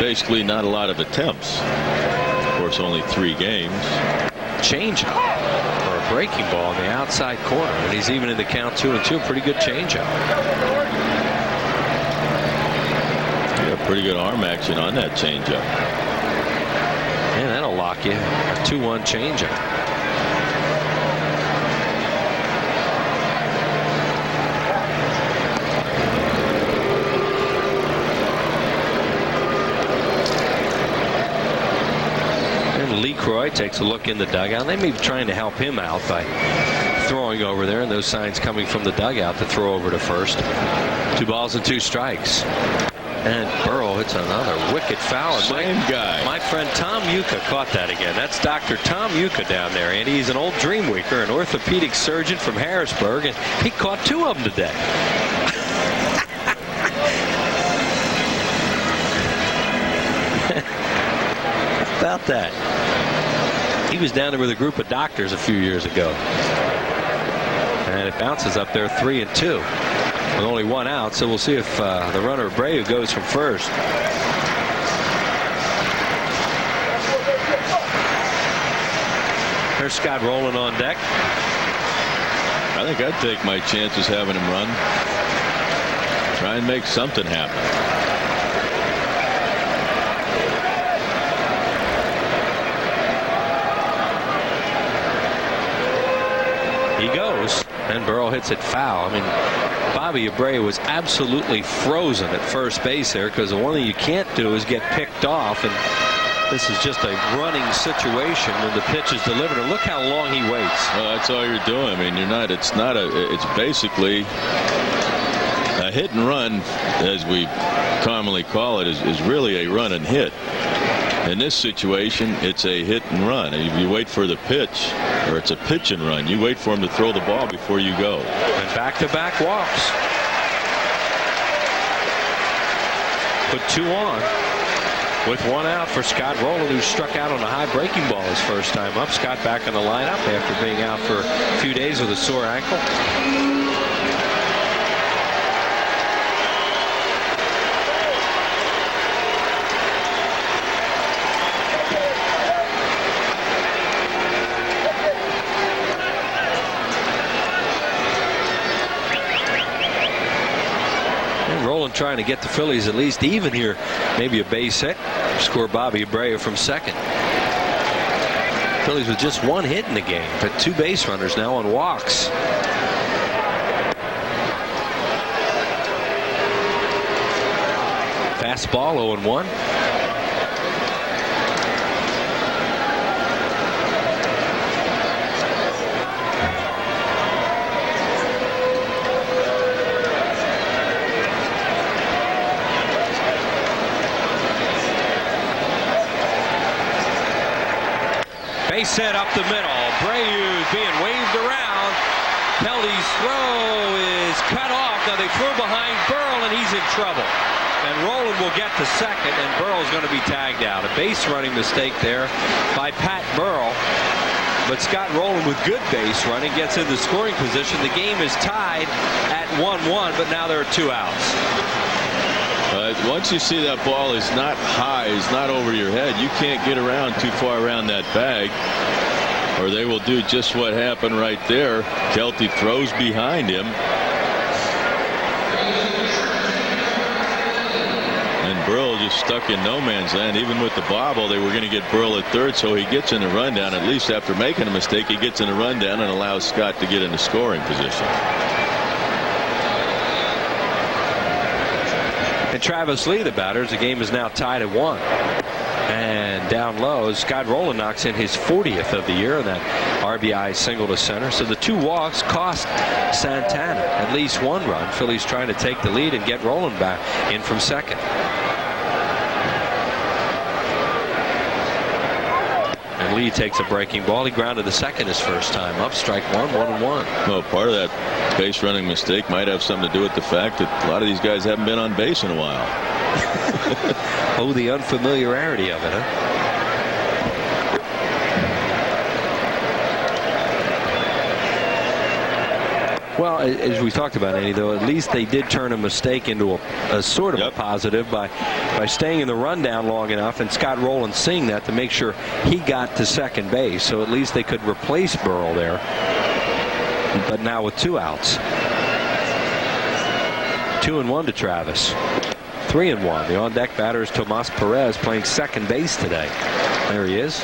basically not a lot of attempts. Of course, only 3 games. Changeup. Breaking ball on the outside corner, and he's even in the count 2-2. Pretty good changeup. Yeah, pretty good arm action on that changeup. Man, that'll lock you. A 2-1 changeup. LeCroy takes a look in the dugout. They may be trying to help him out by throwing over there, and those signs coming from the dugout to throw over to first. 2 balls and 2 strikes. And Burrell hits another wicked foul. Same guy. My friend Tom Yuka caught that again. That's Dr. Tom Yuka down there, and he's an old dreamweaker, an orthopedic surgeon from Harrisburg, and he caught 2 of them today. About that. He was down there with a group of doctors a few years ago. And it bounces up there 3-2 with only 1 out. So we'll see if the runner Abreu goes from first. There's Scott Rowland on deck. I think I'd take my chances having him run. Try and make something happen. He goes, and Burrell hits it foul. I mean, Bobby Abreu was absolutely frozen at first base there, because the one thing you can't do is get picked off, and this is just a running situation when the pitch is delivered. And look how long he waits. Well, that's all you're doing. I mean, it's basically a hit and run, as we commonly call it, is really a run and hit. In this situation, it's a hit and run. If you wait for the pitch, or it's a pitch and run, you wait for him to throw the ball before you go. And back-to-back walks. Put 2 on with 1 out for Scott Rowland, who struck out on a high breaking ball his first time up. Scott back in the lineup after being out for a few days with a sore ankle. Trying to get the Phillies at least even here. Maybe a base hit. Score Bobby Abreu from second. Phillies with just 1 hit in the game, but 2 base runners now on walks. Fastball 0-1. Base hit up the middle. Abreu being waved around. Kelly's throw is cut off. Now they throw behind Burrell, and he's in trouble. And Rowland will get to second, and Burrell's going to be tagged out. A base running mistake there by Pat Burrell. But Scott Rowland with good base running gets into scoring position. The game is tied at 1-1, but now there are 2 outs. Once you see that ball is not high, is not over your head, you can't get around too far around that bag, or they will do just what happened right there. Kelty throws behind him, and Burrell just stuck in no man's land. Even with the bobble, they were going to get Burrell at third, so he gets in a rundown. At least after making a mistake, he gets in a rundown and allows Scott to get into scoring position. And Travis Lee, the batters. The game is now tied at 1. And down low, Scott Rowland knocks in his 40th of the year, and that RBI single to center. So the 2 walks cost Santana at least 1 run. Phillies trying to take the lead and get Rowland back in from second. And Lee takes a breaking ball. He grounded the second his first time up. Strike 1, 1-1. Well, part of that base running mistake might have something to do with the fact that a lot of these guys haven't been on base in a while. Oh, the unfamiliarity of it, huh? Well, as we talked about, Andy, though, at least they did turn a mistake into a sort of a positive by staying in the rundown long enough, and Scott Rowland seeing that to make sure he got to second base. So at least they could replace Burrell there. But now with 2 outs. 2-1 to Travis. 3-1. The on-deck batter is Tomas Perez, playing second base today. There he is.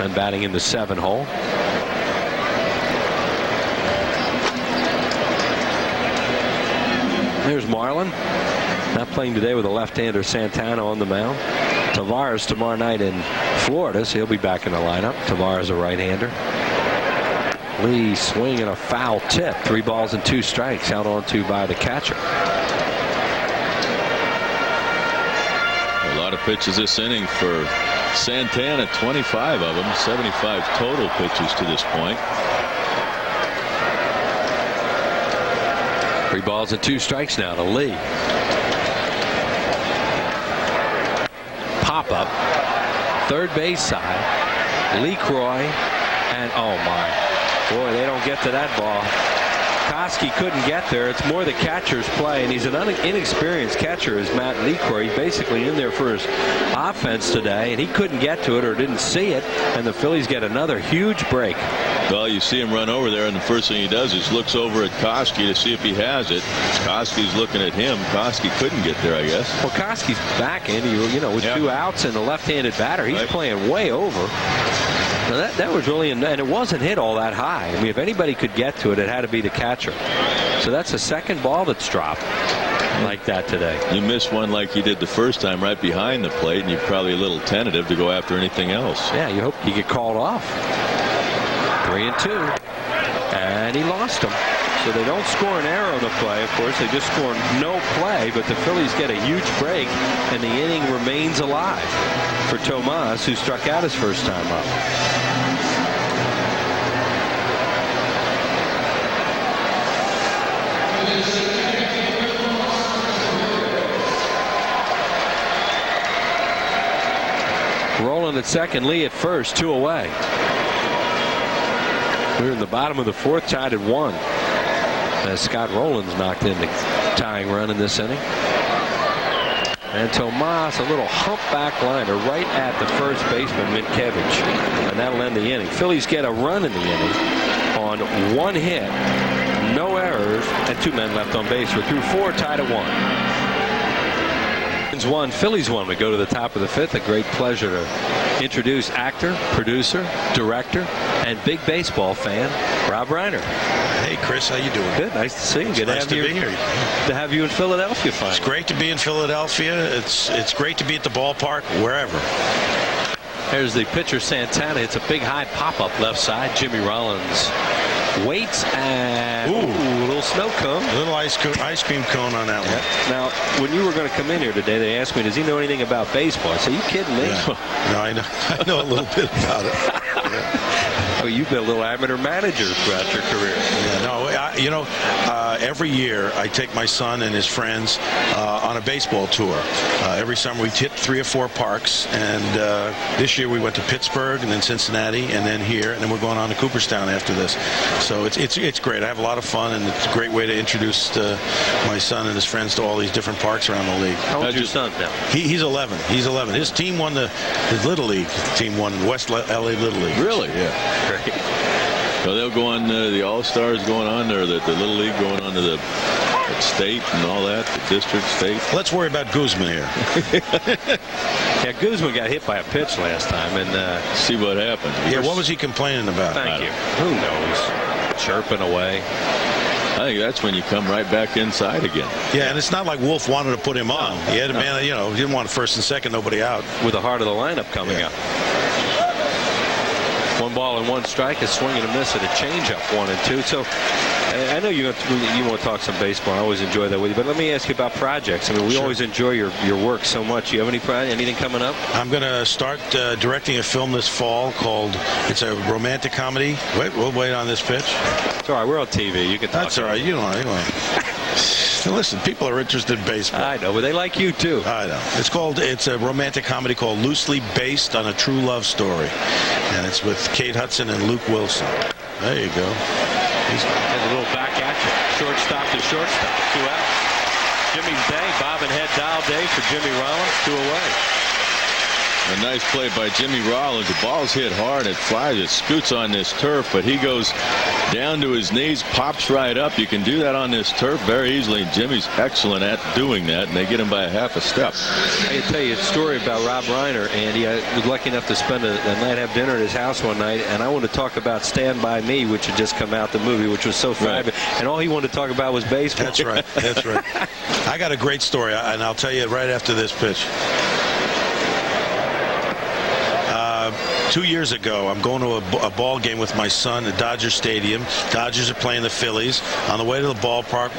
And batting in the 7 hole. There's Marlin. Not playing today with a left-hander, Santana on the mound. Tavares tomorrow night in Florida, so he'll be back in the lineup. Tavares a right-hander. Lee swinging a foul tip. 3 balls and 2 strikes out onto by the catcher. A lot of pitches this inning for Santana. 25 of them. 75 total pitches to this point. 3 balls and 2 strikes now to Lee. Pop up. Third base side. Lee Croy. And oh my. Boy, they don't get to that ball. Koski couldn't get there. It's more the catcher's play, and he's an inexperienced catcher, as Matt Lecroy. He's basically in there for his offense today, and he couldn't get to it or didn't see it, and the Phillies get another huge break. Well, you see him run over there, and the first thing he does is looks over at Koski to see if he has it. Koski's looking at him. Koski couldn't get there, I guess. Well, Koski's back, Andy, with 2 outs and a left-handed batter. He's playing way over. Now that was really, and it wasn't hit all that high. I mean, if anybody could get to it, it had to be the catcher. So that's the second ball that's dropped like that today. You miss one like you did the first time right behind the plate, and you're probably a little tentative to go after anything else. Yeah, you hope you get called off. 3-2. And he lost him. So they don't score an error on the play, of course. They just score no play, but the Phillies get a huge break, and the inning remains alive for Tomas, who struck out his first time up. Rolling at second, Lee at first, 2 away. We're in the bottom of the fourth, tied at 1. As Scott Rowlands knocked in the tying run in this inning. And Tomas, a little humpback liner right at the first baseman, Minkiewicz. And that'll end the inning. Phillies get a run in the inning on 1 hit, no errors, and 2 men left on base. We're through 4, tied at 1. 1, Phillies 1. We go to the top of the 5th. A great pleasure to introduce actor, producer, director, and big baseball fan, Rob Reiner. Hey, Chris, how you doing? Good. Nice to see you. Good nice to be here. To have you in Philadelphia finally. It's great to be in Philadelphia. It's great to be at the ballpark, wherever. There's the pitcher, Santana. It's a big high pop-up left side. Jimmy Rollins waits and a little snow cone. A little ice cream cone on that one. Now, when you were going to come in here today, they asked me, does he know anything about baseball? I said, are you kidding me? Yeah. No, I know a little bit about it. Oh, you've been a little amateur manager throughout your career. Yeah, no, every year I take my son and his friends on a baseball tour. Every summer we hit 3 or 4 parks, and this year we went to Pittsburgh and then Cincinnati and then here, and then we're going on to Cooperstown after this. So it's great. I have a lot of fun, and it's a great way to introduce my son and his friends to all these different parks around the league. How old's your son now? He's 11. He's 11. His team won his Little League team won West LA Little League. Really? Yeah. Great. So they'll go on the All-Stars going on, or the Little League going on to the state and all that, the district, state. Let's worry about Guzman here. Yeah, Guzman got hit by a pitch last time, and see what happens. Yeah, what was he complaining about? Thank you. Who knows? Chirping away. I think that's when you come right back inside again. Yeah, and it's not like Wolf wanted to put him on. He had a man, he didn't want first and second, nobody out. With the heart of the lineup coming up. 1 ball and 1 strike, a swing and a miss, and a changeup, 1 and 2. So I know you want to talk some baseball. I always enjoy that with you. But let me ask you about projects. I mean, we always enjoy your work so much. You have anything coming up? I'm going to start directing a film this fall called, it's a romantic comedy. We'll wait on this pitch. It's all right. We're on TV. You can talk. That's all right. You know. Listen, people are interested in baseball. I know, but they like you too. I know. It's a romantic comedy called Loosely Based on a True Love Story. And it's with Kate Hudson and Luke Wilson. There you go. Has a little back action. Shortstop to shortstop. 2 out. Jimmy's day. Bob and head dial day for Jimmy Rollins. 2 away. A nice play by Jimmy Rollins. The ball's hit hard. It flies. It scoots on this turf, but he goes down to his knees, pops right up. You can do that on this turf very easily. Jimmy's excellent at doing that, and they get him by a half a step. I can tell you a story about Rob Reiner, Andy. I was lucky enough to spend a night, have dinner at his house one night, and I wanted to talk about Stand By Me, which had just come out, the movie, which was so fabulous. And all he wanted to talk about was baseball. That's right. That's right. I got a great story, and I'll tell you right after this pitch. 2 years ago, I'm going to a ball game with my son at Dodger Stadium. Dodgers are playing the Phillies. On the way to the ballpark,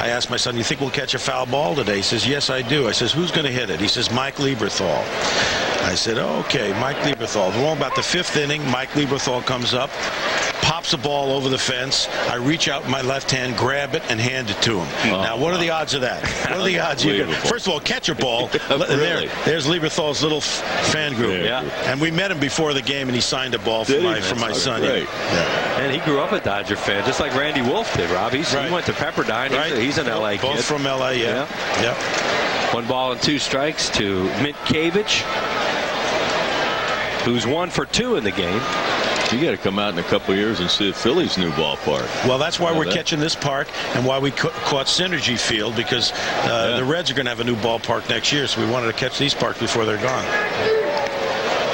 I asked my son, you think we'll catch a foul ball today? He says, yes, I do. I says, who's going to hit it? He says, Mike Lieberthal. I said, okay, Mike Lieberthal. We're about the 5th inning. Mike Lieberthal comes up, pops a ball over the fence. I reach out with my left hand, grab it, and hand it to him. Now, what are the odds of that? What are the odds? First of all, catch a ball. Really? There's Lieberthal's little fan group. Yeah. And we met him before the game, and he signed a ball for my son. Great. Yeah. And he grew up a Dodger fan, just like Randy Wolf did, Rob. He went to Pepperdine. Right. He's an LA kid. Both from LA, yeah. 1 ball and 2 strikes to Minkiewicz, who's 1 for 2 in the game. You got to come out in a couple of years and see the Phillies' new ballpark. Well, that's why we're catching this park and why we caught Synergy Field, because the Reds are going to have a new ballpark next year, so we wanted to catch these parks before they're gone.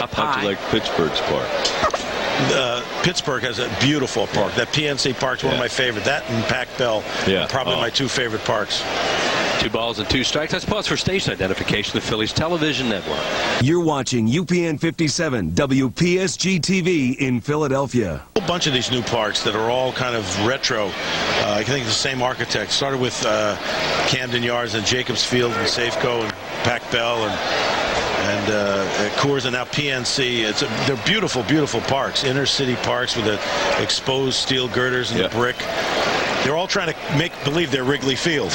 Up high. Like Pittsburgh's park. Pittsburgh has a beautiful park. That PNC Park's one of my favorite. That and Pac Bell are probably my 2 favorite parks. 2 balls and 2 strikes. Let's pause for station identification. The Phillies Television Network. You're watching UPN 57 WPSG TV in Philadelphia. A whole bunch of these new parks that are all kind of retro. I think the same architect. Started with Camden Yards and Jacobs Field and Safeco and Pac Bell and Coors and now PNC. They're beautiful, beautiful parks, inner city parks with the exposed steel girders and the brick. They're all trying to make believe they're Wrigley Field.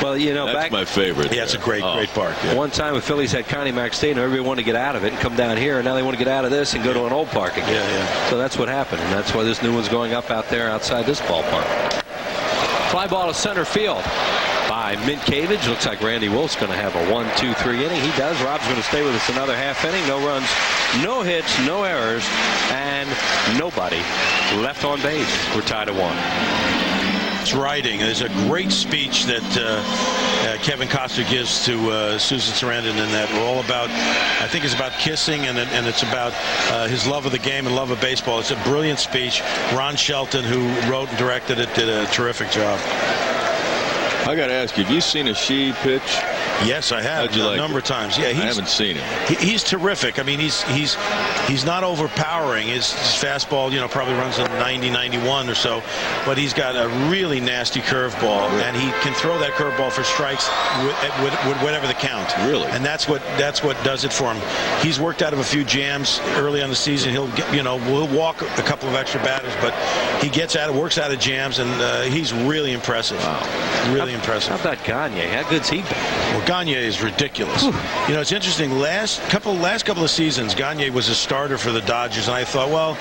Well, you know, that's my favorite. Yeah, it's a great park. Yeah. One time the Phillies had Connie Mack Stadium, everybody wanted to get out of it and come down here, and now they want to get out of this and go to an old park again. Yeah. So that's what happened, and that's why this new one's going up out there outside this ballpark. Fly ball to center field by Minkavage. Looks like Randy Wolf's going to have a 1-2-3 inning. He does. Rob's going to stay with us another half inning. No runs, no hits, no errors, and nobody left on base. We're tied at 1. It's writing. There's a great speech that Kevin Costner gives to Susan Sarandon, and that we're all about, I think it's about kissing, and it's about his love of the game and love of baseball. It's a brilliant speech. Ron Shelton, who wrote and directed it, did a terrific job. I got to ask you, have you seen a Shee pitch? Yes, I have. How'd you like number of times. Yeah, I haven't seen him. He's terrific. I mean, he's not overpowering. His fastball, probably runs a 90, 91 or so, but he's got a really nasty curveball, and he can throw that curveball for strikes with whatever the count. Really? And that's what does it for him. He's worked out of a few jams early on the season. He'll we'll walk a couple of extra batters, but he works out of jams, and he's really impressive. Wow. Really impressive. How about Gagne? How good's he been? Well, Gagne is ridiculous. Whew. It's interesting. Last couple of seasons, Gagne was a starter for the Dodgers, and I thought, well,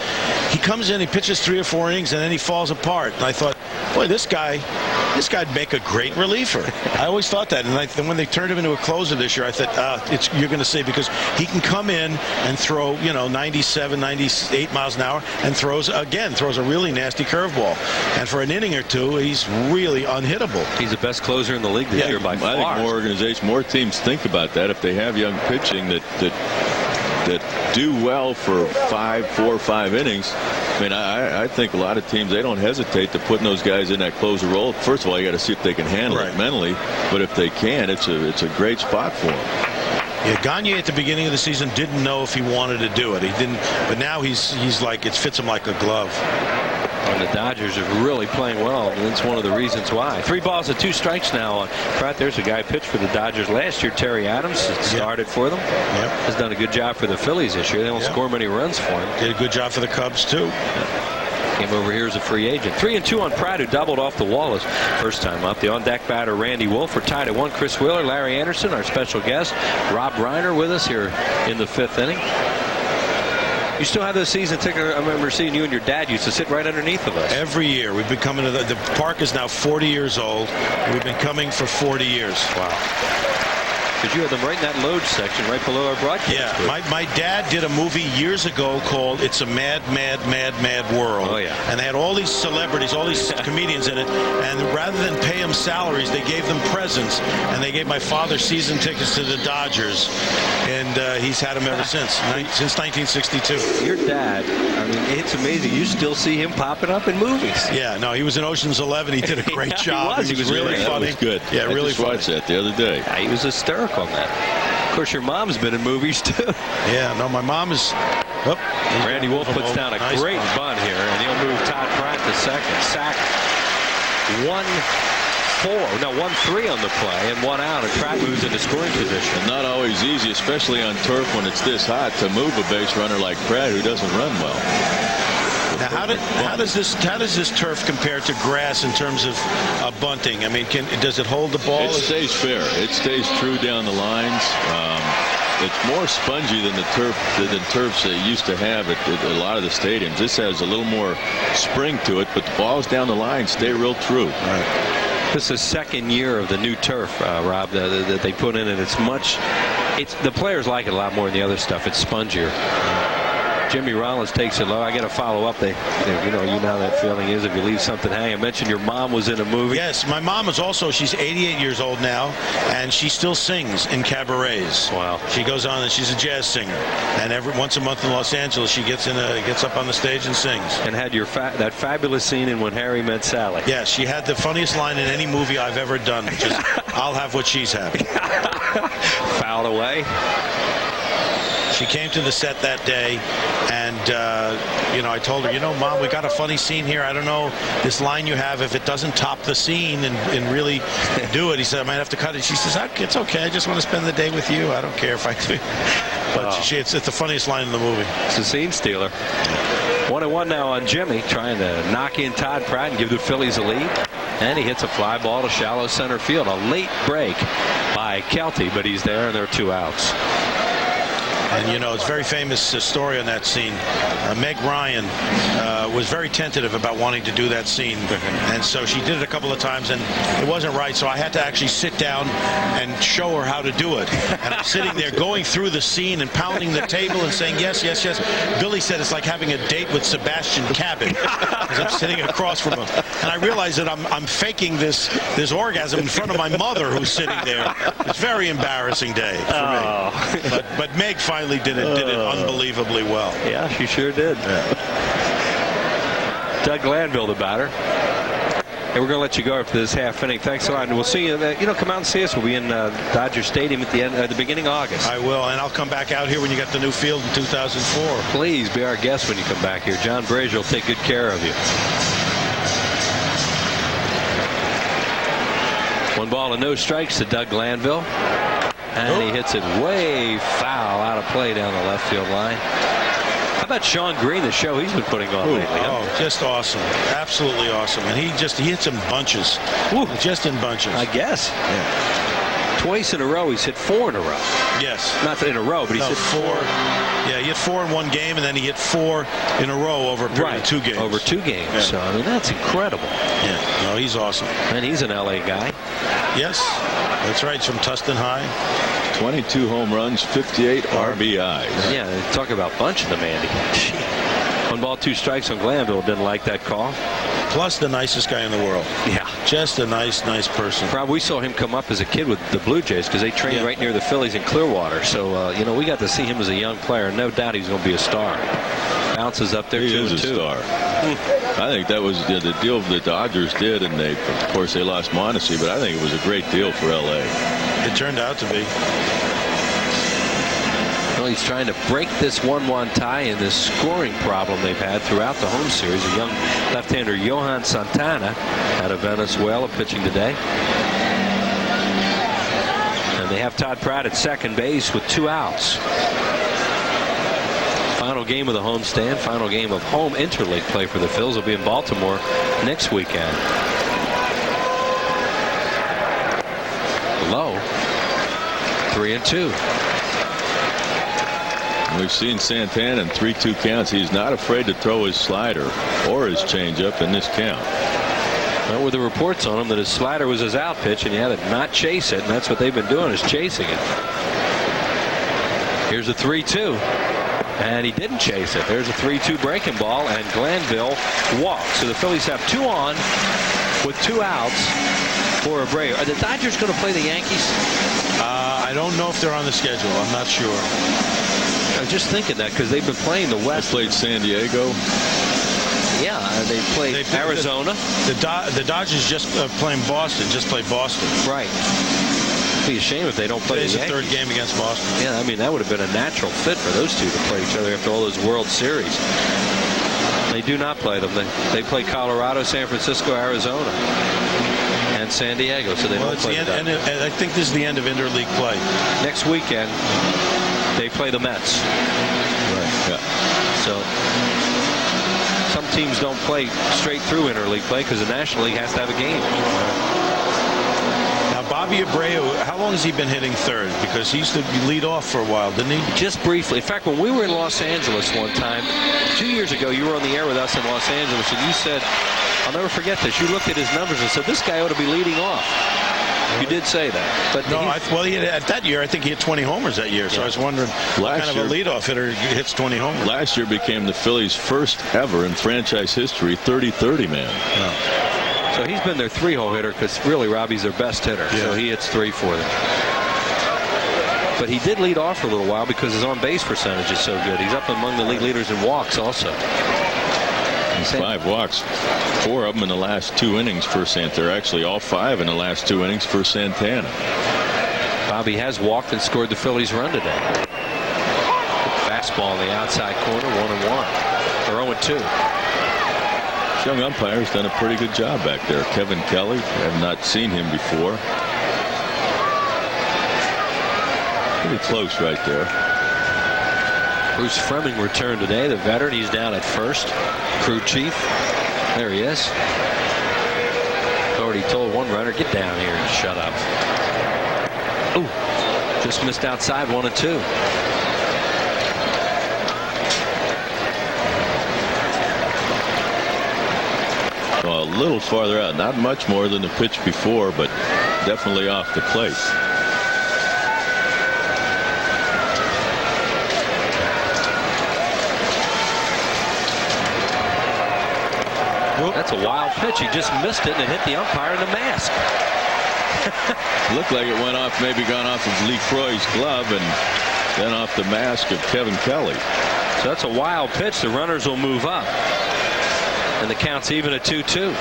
he comes in, he pitches 3 or 4 innings, and then he falls apart. And I thought, boy, this guy'd make a great reliever. I always thought that, and then when they turned him into a closer this year, I thought, you're going to say, because he can come in and throw, 97, 98 miles an hour, and throws a really nasty curveball. And for an inning or two, he's really unhittable. He's the best closer in the league this year by far. I think more teams think about that if they have young pitching that do well for 4 or 5 innings. I mean, I think a lot of teams, they don't hesitate to putting those guys in that closer role. First of all, you got to see if they can handle it mentally, but if they can, it's a great spot for them. Yeah, Gagne at the beginning of the season didn't know if he wanted to do it. He didn't, but now he's like, it fits him like a glove. And the Dodgers are really playing well, and that's one of the reasons why. 3 balls and 2 strikes now. Pratt, there's a guy who pitched for the Dodgers last year, Terry Adams, started for them. Yep. Has done a good job for the Phillies this year. They don't score many runs for him. Did a good job for the Cubs, too. Came over here as a free agent. 3-2 on Pratt, who doubled off the wall his first time up. The on-deck batter, Randy Wolf. We're tied at 1. Chris Wheeler, Larry Anderson, our special guest. Rob Reiner with us here in the 5th inning. You still have the season ticket. I remember seeing you and your dad used to sit right underneath of us. Every year. We've been coming to the park is now 40 years old. We've been coming for 40 years. Wow. Because you had them right in that load section right below our broadcast. Yeah, my dad did a movie years ago called It's a Mad, Mad, Mad, Mad World. Oh, yeah. And they had all these celebrities, all these comedians in it, and rather than pay them salaries, they gave them presents. And they gave my father season tickets to the Dodgers, and he's had them ever since 1962. Your dad, I mean, it's amazing. You still see him popping up in movies. Yeah, no, he was in Ocean's 11. He did a great job. He was really funny. That was good. Yeah, I really just funny. watched that the other day. Yeah, he was hysterical on that. Of course, your mom's been in movies too. Yeah, no, my mom is. Randy Wolf puts down a great bunt here, and he'll move Todd Pratt to second. Sack 1-3 on the play, and 1 out, and Pratt moves into scoring position. And not always easy, especially on turf when it's this hot, to move a base runner like Pratt, who doesn't run well. Now, how does this turf compare to grass in terms of bunting? I mean, does it hold the ball? It stays fair. It stays true down the lines. It's more spongy than the turfs they used to have at a lot of the stadiums. This has a little more spring to it, but the balls down the line stay real true. Right. This is the second year of the new turf, Rob, that they put in, and the players like it a lot more than the other stuff. It's spongier. Jimmy Rollins takes it low. I got to follow up. You know how that feeling is if you leave something hanging. I mentioned your mom was in a movie. Yes, my mom is also. She's 88 years old now, and she still sings in cabarets. Wow. She goes on, and she's a jazz singer. And once a month in Los Angeles, she gets up on the stage and sings. And had that fabulous scene in When Harry Met Sally. Yes, she had the funniest line in any movie I've ever done. Which is, I'll have what she's having. Fouled away. She came to the set that day, and I told her, Mom, we got a funny scene here. I don't know this line you have, if it doesn't top the scene and really do it. He said, I might have to cut it. She says, it's okay. I just want to spend the day with you. I don't care if I do. But it's the funniest line in the movie. It's a scene stealer. 1-1 now on Jimmy, trying to knock in Todd Pratt and give the Phillies a lead. And he hits a fly ball to shallow center field. A late break by Kelty, but he's there, and there are 2 outs. And, it's a very famous story on that scene. Meg Ryan was very tentative about wanting to do that scene. And so she did it a couple of times, and it wasn't right. So I had to actually sit down and show her how to do it. And I'm sitting there going through the scene and pounding the table and saying, yes, yes, yes. Billy said it's like having a date with Sebastian Cabot, because I'm sitting across from him. And I realized that I'm faking this orgasm in front of my mother, who's sitting there. It's a very embarrassing day for me. But Meg finally did it unbelievably well. Yeah, she sure did. Doug Glanville, the batter. And we're going to let you go after this half inning. Thanks a lot. And we'll see you. Come out and see us. We'll be in Dodger Stadium at the beginning of August. I will, and I'll come back out here when you get the new field in 2004. Please be our guest when you come back here. John Brazier will take good care of you. 1 ball and no strikes to Doug Glanville. And he hits it way foul out of play down the left field line. How about Sean Green, the show he's been putting on lately? Oh, just awesome. Absolutely awesome. And he hits in bunches. Just in bunches. I guess. Yeah. Twice in a row. He's hit 4 in a row. Yes. Not in a row, but he's hit 4. Yeah, he hit 4 in one game, and then he hit 4 in a row over a period of 2 games. Over 2 games. Yeah. So, that's incredible. Yeah. No, he's awesome. And he's an L.A. guy. Yes. That's right. He's from Tustin High. 22 home runs, 58 RBIs. Yeah, talk about bunching them, Andy. 1 ball, 2 strikes on Glanville. Didn't like that call. Plus the nicest guy in the world. Yeah. Just a nice person. Rob, we saw him come up as a kid with the Blue Jays because they trained right near the Phillies in Clearwater. So, we got to see him as a young player. No doubt he's going to be a star. Bounces up there, 2-2. He is a star. I think that was the deal the Dodgers did, and of course they lost Mondesi, but I think it was a great deal for L.A. It turned out to be. Well, he's trying to break this 1-1 tie in this scoring problem they've had throughout the home series. A young left-hander, Johan Santana, out of Venezuela, pitching today. And they have Todd Pratt at second base with 2 outs. Final game of the homestand, final game of home interleague play for the Phils will be in Baltimore next weekend. Low, 3-2. We've seen Santana in 3-2 counts. He's not afraid to throw his slider or his changeup in this count. Well, with the reports on him that his slider was his out pitch and he had to not chase it, and that's what they've been doing, is chasing it. Here's a 3-2. And he didn't chase it. There's a 3-2 breaking ball, and Glanville walks. So the Phillies have 2 on with 2 outs for Abreu. Are the Dodgers going to play the Yankees? I don't know if they're on the schedule. I'm not sure. I was just thinking that because they've been playing the West. They played San Diego. Yeah, they played Arizona. The Dodgers just playing Boston. Just played Boston. Right. It'd be a shame if they don't play the Yankees. Today's the 3rd game against Boston. Yeah, I mean, that would have been a natural fit for those two to play each other after all those World Series. They do not play them. They play Colorado, San Francisco, Arizona, and San Diego. So they don't play them. And I think this is the end of interleague play. Next weekend, they play the Mets. Right. Yeah. So some teams don't play straight through interleague play because the National League has to have a game. Bobby Abreu, how long has he been hitting third? Because he used to lead off for a while, didn't he? Just briefly. In fact, when we were in Los Angeles one time, 2 years ago, you were on the air with us in Los Angeles, and you said, I'll never forget this, you looked at his numbers and said, this guy ought to be leading off. You did say that. But at that year, I think he hit 20 homers that year, so I was wondering what kind of a leadoff hitter hits 20 homers. Last year became the Phillies' first ever in franchise history 30-30 man. Oh. So he's been their 3-hole hitter because really Robbie's their best hitter. Yeah. So he hits 3 for them. But he did lead off for a little while because his on-base percentage is so good. He's up among the league leaders in walks also. 5 walks, 4 of them in the last 2 innings for Santana. Actually, all 5 in the last 2 innings for Santana. Bobby has walked and scored the Phillies run today. fastball in the outside corner, 1-1 or 0-2. This young umpire's done a pretty good job back there. Kevin Kelly, I have not seen him before. Pretty close right there. Bruce Fremming returned today, the veteran. He's down at first. Crew chief. There he is. Already told one runner, get down here and shut up. Ooh, just missed outside, 1-2. Well, a little farther out, not much more than the pitch before, but definitely off the plate. That's a wild pitch. He just missed it and it hit the umpire in the mask. Looked like it went off, maybe gone off of Lee Croy's glove and then off the mask of Kevin Kelly. So that's a wild pitch. The runners will move up. And the count's even at 2-2.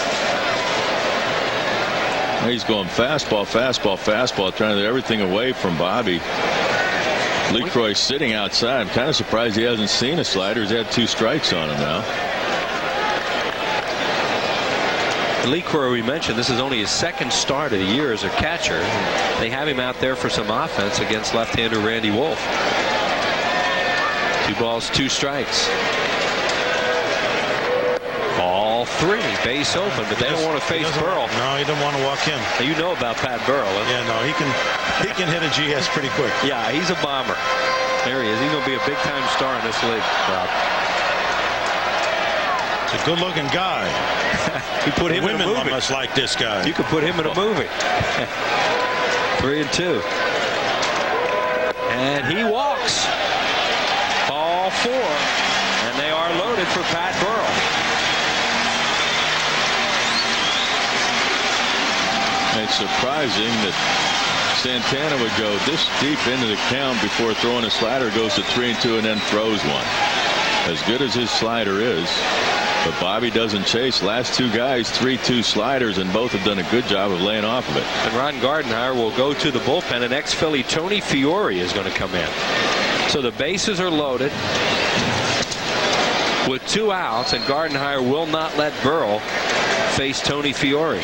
He's going fastball, fastball, fastball, trying to get everything away from Bobby. Lee Croy sitting outside. I'm kind of surprised he hasn't seen a slider. He's had 2 strikes on him now. Lee Croy, we mentioned, this is only his second start of the year as a catcher. They have him out there for some offense against left-hander Randy Wolf. 2 balls, 2 strikes. Ball 3, base open, but they don't want to face Burrell. No, he doesn't want to walk in. Now, you know about Pat Burrell. Yeah, no, he can hit a GS pretty quick. Yeah, he's a bomber. There he is. He's going to be a big-time star in this league, Rob. He's a good-looking guy. You put him in a movie. Women must like this guy. You could put him in a movie. 3-2. And he walks. Ball 4. And they are loaded for Pat Burrell. It's surprising that Santana would go this deep into the count before throwing a slider, goes to 3-2 and then throws one. As good as his slider is, but Bobby doesn't chase. Last 2 guys, 3-2 sliders, and both have done a good job of laying off of it. And Ron Gardenhire will go to the bullpen, and ex-Philly Tony Fiore is going to come in. So the bases are loaded with 2 outs, and Gardenhire will not let Burrell face Tony Fiore.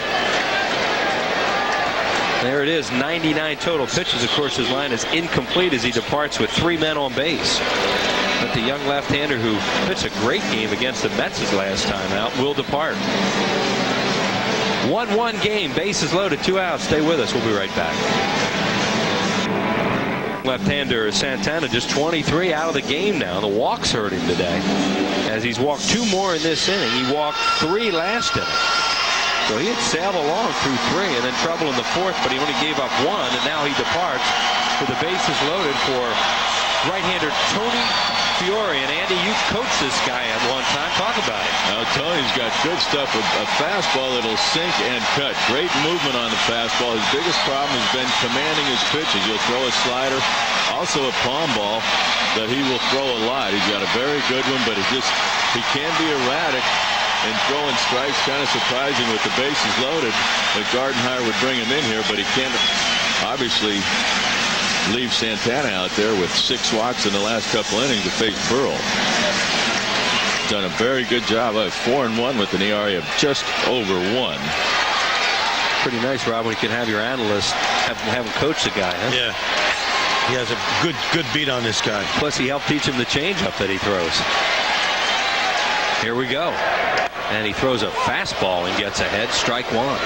There it is, 99 total pitches. Of course, his line is incomplete as he departs with 3 men on base. But the young left-hander who pitched a great game against the Mets his last time out will depart. 1-1 game, bases loaded, 2 outs. Stay with us. We'll be right back. Left-hander Santana just 23 out of the game now. The walks hurt him today, as he's walked 2 more in this inning. He walked 3 last inning. So he had sailed along through 3 and then trouble in the 4th, but he only gave up 1, and now he departs with the bases loaded for right-hander Tony Fiore. And Andy, you coached this guy at one time. Talk about it. Now Tony's got good stuff with a fastball that'll sink and cut. Great movement on the fastball. His biggest problem has been commanding his pitches. He'll throw a slider, also a palm ball that he will throw a lot. He's got a very good one, but he can be erratic and throwing strikes. Kind of surprising with the bases loaded that Gardenhire would bring him in here, but he can't obviously leave Santana out there with 6 walks in the last couple innings to face Burrell. Done a very good job. 4-1 with an ERA of just over 1. Pretty nice, Rob, when you can have your analyst have him coach the guy, huh? Yeah. He has a good beat on this guy. Plus, he helped teach him the changeup that he throws. Here we go. And he throws a fastball and gets ahead. Strike 1.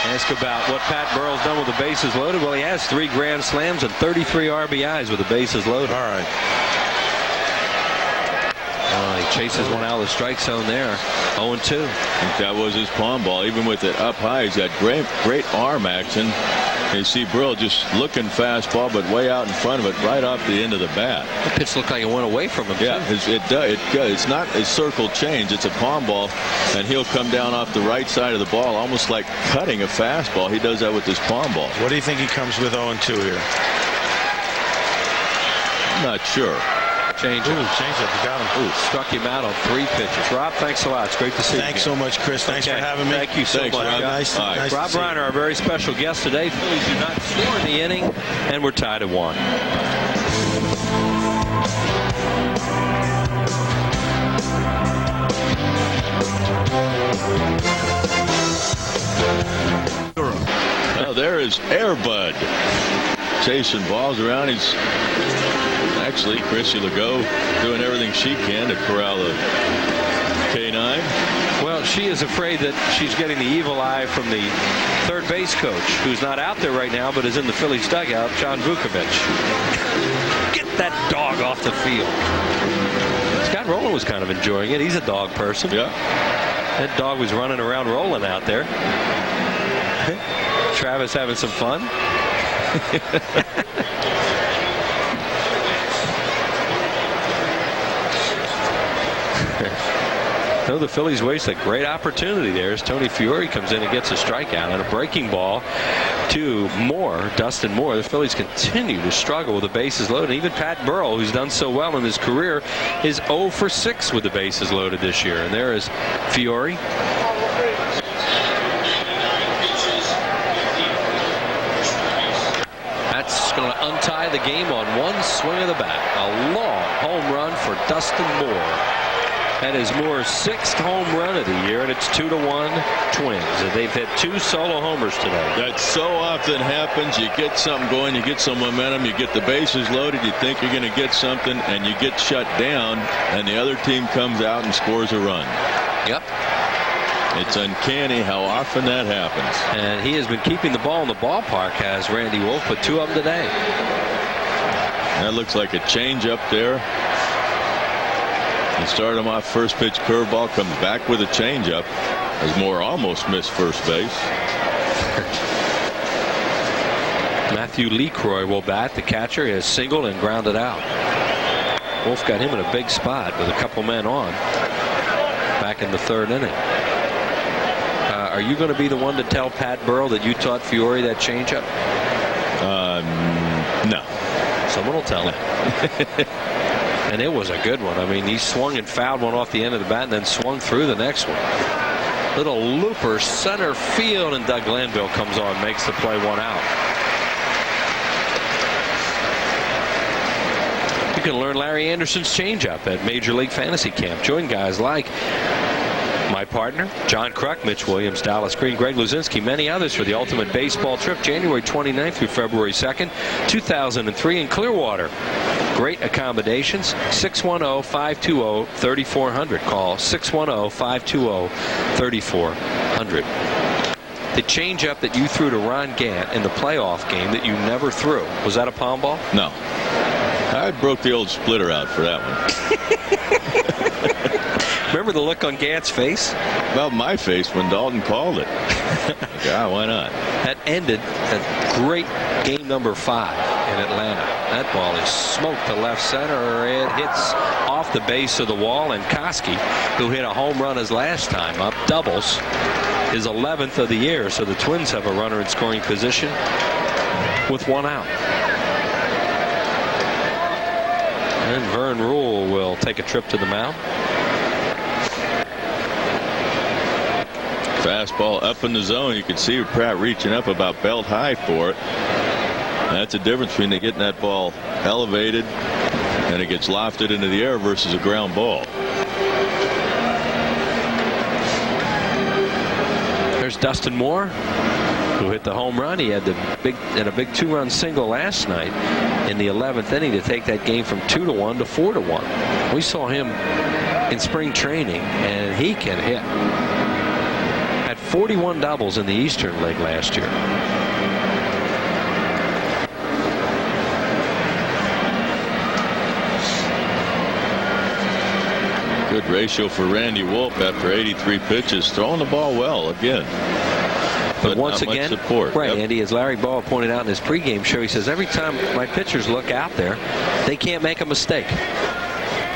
Ask about what Pat Burrell's done with the bases loaded. Well, he has 3 grand slams and 33 RBIs with the bases loaded. All right. He chases one out of the strike zone there. 0-2. I think that was his palm ball. Even with it up high, he's got great arm action. You see Burrell just looking fastball, but way out in front of it, right off the end of the bat. The pitch looked like it went away from him. Yeah, it's not a circle change. It's a palm ball, and he'll come down off the right side of the ball, almost like cutting a fastball. He does that with his palm ball. What do you think he comes with 0-2 here? I'm not sure. Change Ooh, up. change up. You got him. Struck him out on 3 pitches. Rob, thanks a lot. It's great to see you. Thanks so much, Chris. Thanks for having me. Thank you so much. Rob. Nice to Rob see you. Reiner, our very special guest today. Phillies do not score in the inning, and we're tied at 1. Now there is Airbud chasing balls around. He's actually Chrissy Legault doing everything she can to corral the K9. Well, she is afraid that she's getting the evil eye from the third base coach, who's not out there right now, but is in the Phillies dugout, John Vukovic. Get that dog off the field. Scott Rowland was kind of enjoying it. He's a dog person. Yeah. That dog was running around rolling out there. Travis having some fun. No, the Phillies waste a great opportunity there as Tony Fiore comes in and gets a strikeout and a breaking ball to Moore, Dustin Moore. The Phillies continue to struggle with the bases loaded. Even Pat Burrell, who's done so well in his career, is 0 for 6 with the bases loaded this year. And there is Fiore. That's going to untie the game on one swing of the bat. A long home run for Dustin Moore. That is Moore's 6th home run of the year, and it's 2-1 Twins. They've hit 2 solo homers today. That so often happens. You get something going, you get some momentum, you get the bases loaded, you think you're going to get something, and you get shut down, and the other team comes out and scores a run. Yep. It's uncanny how often that happens. And he has been keeping the ball in the ballpark, has Randy Wolf, but 2 of them today. That looks like a change up there. He started him off first pitch curveball, comes back with a changeup as Moore almost missed first base. Matthew Lecroy will bat. The catcher has singled and grounded out. Wolf got him in a big spot with a couple men on back in the 3rd inning. Are you going to be the one to tell Pat Burrell that you taught Fiore that changeup? No. Someone will tell him. And it was a good one. I mean, he swung and fouled one off the end of the bat and then swung through the next one. Little looper center field, and Doug Glanville comes on, makes the play, 1 out. You can learn Larry Anderson's changeup at Major League Fantasy Camp. Join guys like my partner, John Kruk, Mitch Williams, Dallas Green, Greg Luzinski, many others for the ultimate baseball trip, January 29th through February 2nd, 2003 in Clearwater. Great accommodations. 610-520-3400. Call 610-520-3400. The changeup that you threw to Ron Gant in the playoff game that you never threw, was that a palm ball? No. I broke the old splitter out for that one. Remember the look on Gant's face? Well, my face when Dalton called it. Yeah, why not? That ended a great game number 5 in Atlanta. That ball is smoked to left center. It hits off the base of the wall, and Koski, who hit a home run his last time up, doubles his 11th of the year. So the Twins have a runner in scoring position with 1 out. And Vern Rule will take a trip to the mound. Fastball up in the zone. You can see Pratt reaching up about belt high for it. That's the difference between getting that ball elevated and it gets lofted into the air versus a ground ball. There's Dustin Moore, who hit the home run. He had a big 2-run single last night in the 11th inning to take that game from 2-1 to 4-1. We saw him in spring training, and he can hit. Had 41 doubles in the Eastern League last year. Good ratio for Randy Wolf after 83 pitches, throwing the ball well again. But once not again, much support. right, Yep. Andy, as Larry Ball pointed out in his pregame show, he says every time my pitchers look out there, they can't make a mistake.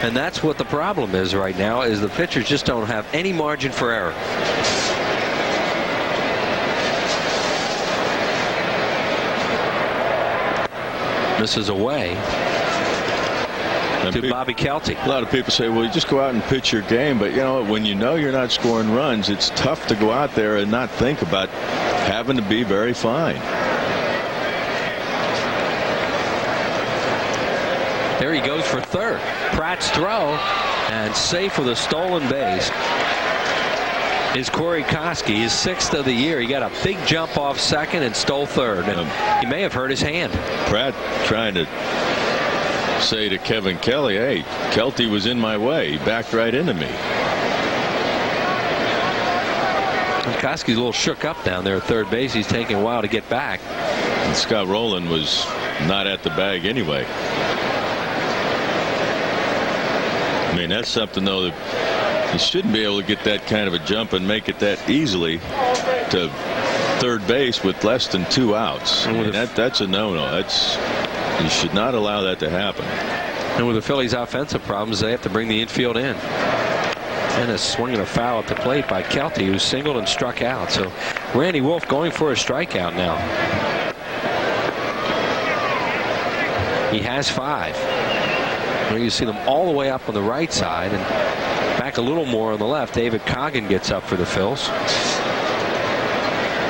And that's what the problem is right now, is the pitchers just don't have any margin for error. Misses away. to Bobby Kelty. A lot of people say, well, you just go out and pitch your game. But, you know, when you know you're not scoring runs, it's tough to go out there and not think about having to be very fine. There he goes for third. Pratt's throw, and safe with a stolen base is Corey Koski, his 6th of the year. He got a big jump off second and stole third, and he may have hurt his hand. Pratt trying to say to Kevin Kelly, hey, Kelty was in my way. He backed right into me. Koski's a little shook up down there at third base. He's taking a while to get back. And Scott Rowland was not at the bag anyway. I mean, that's something, though, that you shouldn't be able to get that kind of a jump and make it that easily to third base with less than 2 outs. I mean, that's a no-no. You should not allow that to happen. And with the Phillies' offensive problems, they have to bring the infield in. And a swing and a foul at the plate by Kelty, who singled and struck out. So Randy Wolf going for a strikeout now. He has 5. Well, you see them all the way up on the right side and back a little more on the left. David Coggin gets up for the Phils.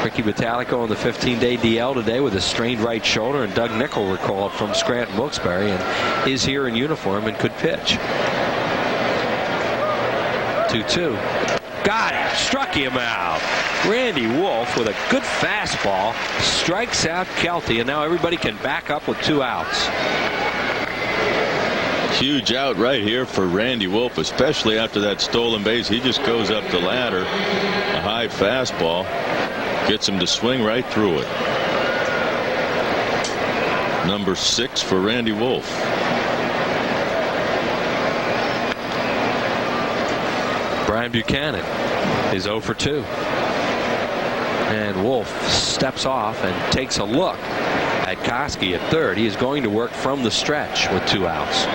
Ricky Vitalico on the 15-day DL today with a strained right shoulder, and Doug Nickel recalled from Scranton Wilkes-Barre and is here in uniform and could pitch. 2-2. Got him. Struck him out. Randy Wolf with a good fastball strikes out Kelty, and now everybody can back up with 2 outs. Huge out right here for Randy Wolf, especially after that stolen base. He just goes up the ladder. A high fastball gets him to swing right through it. Number 6 for Randy Wolf. Brian Buchanan is 0 for 2. And Wolf steps off and takes a look at Koski at third. He is going to work from the stretch with 2 outs.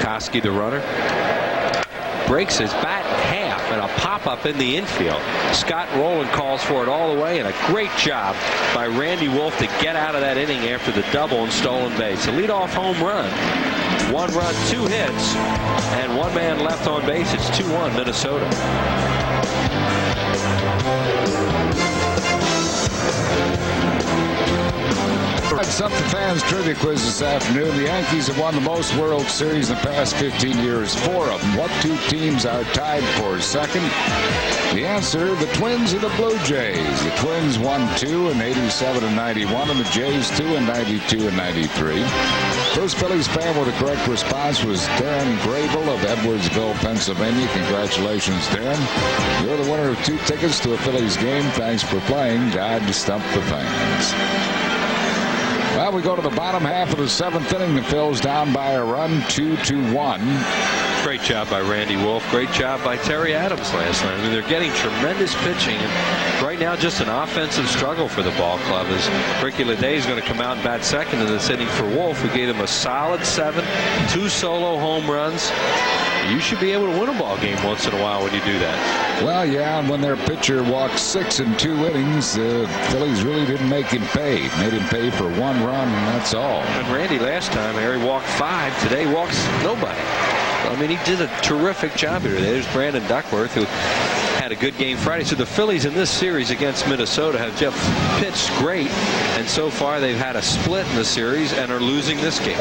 Koski, the runner, breaks his bat in half, and a pop-up in the infield. Scott Rowland calls for it all the way, and a great job by Randy Wolf to get out of that inning after the double and stolen base. A leadoff home run. 1 run, 2 hits, and 1 man left on base. It's 2-1 Minnesota. It's up to fans trivia quiz this afternoon. The Yankees have won the most World Series in the past 15 years, 4 of them. What 2 teams are tied for second? The answer, the Twins and the Blue Jays. The Twins won 2 in 87 and 91, and the Jays 2 in 92 and 93. First Phillies fan with the correct response was Darren Grable of Edwardsville, Pennsylvania. Congratulations, Darren. You're the winner of 2 tickets to a Phillies game. Thanks for playing. God to stump the fans. Well, we go to the bottom half of the 7th inning. The Phils down by a run, 2-1. Great job by Randy Wolf. Great job by Terry Adams last night. I mean, they're getting tremendous pitching, and right now just an offensive struggle for the ball club as Ricky Leday is going to come out and bat second in this inning for Wolf, who gave him a solid 7, 2 solo home runs. You should be able to win a ball game once in a while when you do that. Well, yeah, and when their pitcher walked 6 in 2 innings, the Phillies really didn't make him pay. Made him pay for 1 run, and that's all. And Randy last time, Harry walked 5. Today walks nobody. I mean, he did a terrific job here. There's Brandon Duckworth, who had a good game Friday. So the Phillies in this series against Minnesota have just pitched great, and so far they've had a split in the series and are losing this game.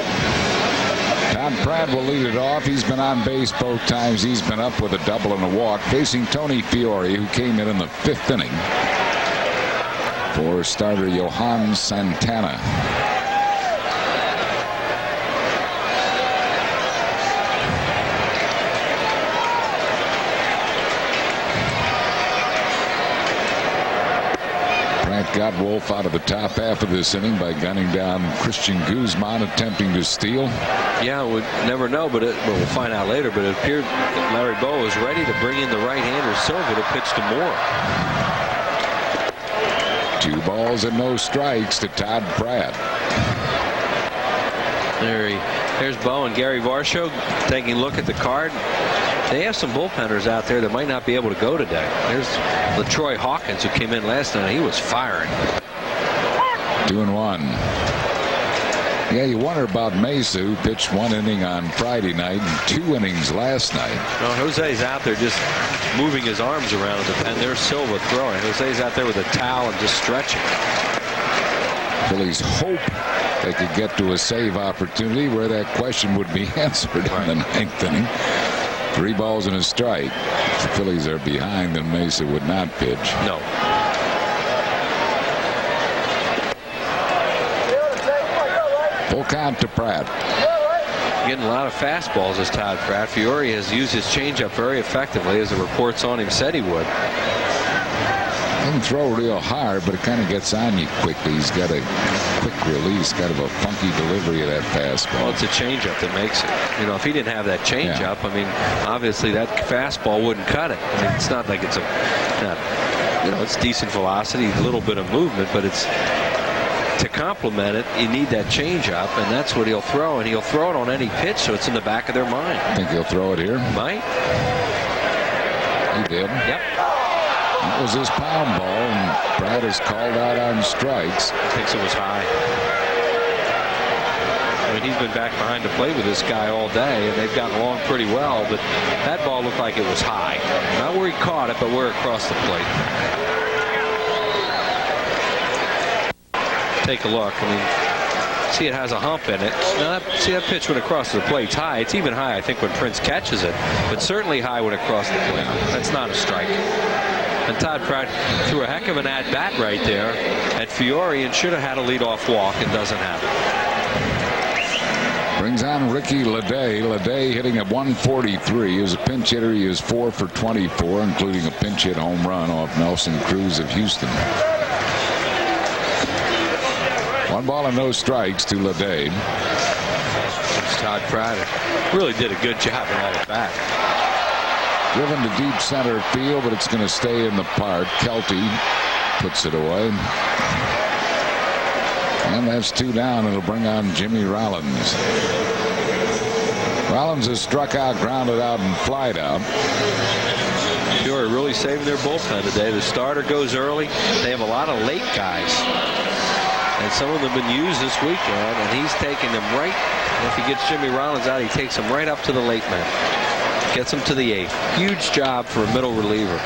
Todd Pratt will lead it off. He's been on base both times. He's been up with a double and a walk, facing Tony Fiore, who came in the 5th inning for starter Johan Santana. Got Wolf out of the top half of this inning by gunning down Christian Guzman, attempting to steal. Yeah, we'll never know, but we'll find out later. But it appeared that Larry Bowa was ready to bring in the right-hander Silva to pitch to Moore. 2 balls and no strikes to Todd Pratt. There's Bo and Gary Varsho taking a look at the card. They have some bullpenners out there that might not be able to go today. There's LaTroy Hawkins, who came in last night. He was firing. 2-1. Yeah, you wonder about Mesa, who pitched 1 inning on Friday night and 2 innings last night. Well, Jose's out there just moving his arms around the pen. There's Silva throwing. Jose's out there with a towel and just stretching. Phillies hope they could get to a save opportunity where that question would be answered in the 9th inning. 3 balls and a strike. If the Phillies are behind, then Mesa would not pitch. No. Full count to Pratt. Getting a lot of fastballs as Todd Pratt. Fiore has used his changeup very effectively, as the reports on him said he would. He can throw real hard, but it kind of gets on you quickly. He's got a quick release, kind of a funky delivery of that fastball. Well, it's a changeup that makes it. You know, if he didn't have that changeup, I mean, obviously that fastball wouldn't cut it. I mean, it's not like it's it's decent velocity, a little bit of movement, but it's to complement it, you need that changeup, and that's what he'll throw, and he'll throw it on any pitch, so it's in the back of their mind. Think he'll throw it here? Might. He did. Yep. That was his pound ball, and Pratt is called out on strikes. Thinks it was high. I mean, he's been back behind the plate with this guy all day, and they've gotten along pretty well, but that ball looked like it was high. Not where he caught it, but where across the plate. Take a look. I mean, see, it has a hump in it. Now, see, that pitch went across the plate. It's high. It's even high, I think, when Prince catches it, but certainly high when it crossed the plate. That's not a strike. And Todd Pratt threw a heck of an at-bat right there at Fiore and should have had a leadoff walk and doesn't have it. Brings on Ricky Leday. Leday hitting at 143. As a pinch hitter, he is 4 for 24, including a pinch hit home run off Nelson Cruz of Houston. 1 ball and no strikes to Leday. Todd Pratt really did a good job in that at bat. Driven to deep center field, but it's going to stay in the park. Kelty puts it away. And that's 2 down. It'll bring on Jimmy Rollins. Rollins has struck out, grounded out, and flied out. Fiore really saving their bullpen today. The starter goes early. They have a lot of late guys. And some of them have been used this weekend, and he's taking them right. If he gets Jimmy Rollins out, he takes them right up to the late man. Gets them to the 8th. Huge job for a middle reliever.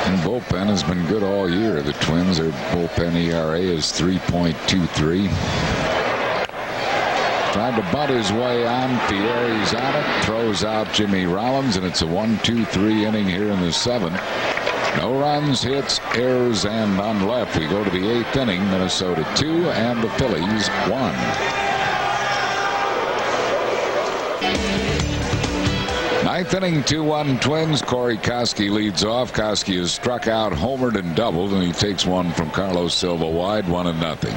And bullpen has been good all year. The Twins, their bullpen ERA is 3.23. Tried to butt his way on. Fiore's on it. Throws out Jimmy Rollins, and it's a 1-2-3 inning here in the 7th. No runs, hits, errors, and none left. We go to the 8th inning. Minnesota 2 and the Phillies 1. Ninth inning, 2-1 Twins. Corey Koski leads off. Koski has struck out, homered, and doubled, and he takes one from Carlos Silva wide, 1-0.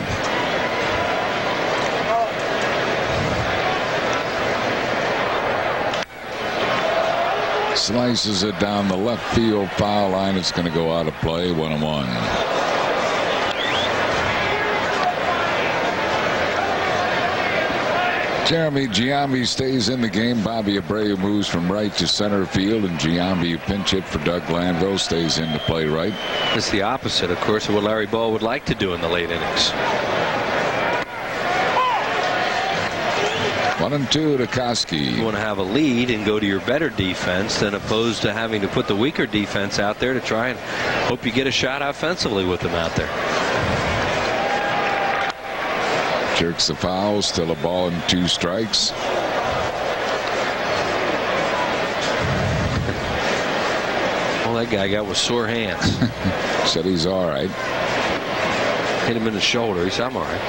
Slices it down the left field foul line. It's going to go out of play. 1-1. Jeremy Giambi stays in the game. Bobby Abreu moves from right to center field, and Giambi, pinch hit for Doug Glanville, stays in to play right. It's the opposite, of course, of what Larry Ball would like to do in the late innings. 1-2 to Koski. You want to have a lead and go to your better defense than opposed to having to put the weaker defense out there to try and hope you get a shot offensively with them out there. Jerks the foul. Still a ball and 2 strikes. All that guy got was sore hands. Said he's all right. Hit him in the shoulder. He said, I'm all right.